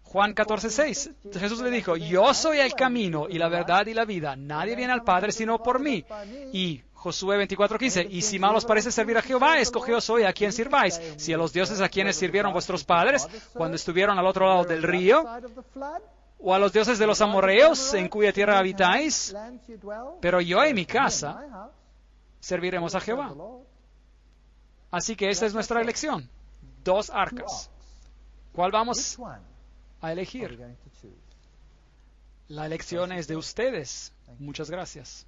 Juan 14:6. Jesús le dijo, yo soy el camino y la verdad y la vida. Nadie viene al Padre sino por mí. Y Josué 24:15. Y si mal os parece servir a Jehová, escogeos hoy a quien sirváis. Si a los dioses a quienes sirvieron vuestros padres cuando estuvieron al otro lado del río, o a los dioses de los amorreos en cuya tierra habitáis, pero yo y mi casa serviremos a Jehová. Así que esta es nuestra elección. Dos arcas. ¿Cuál vamos a elegir? La elección es de ustedes. Muchas gracias.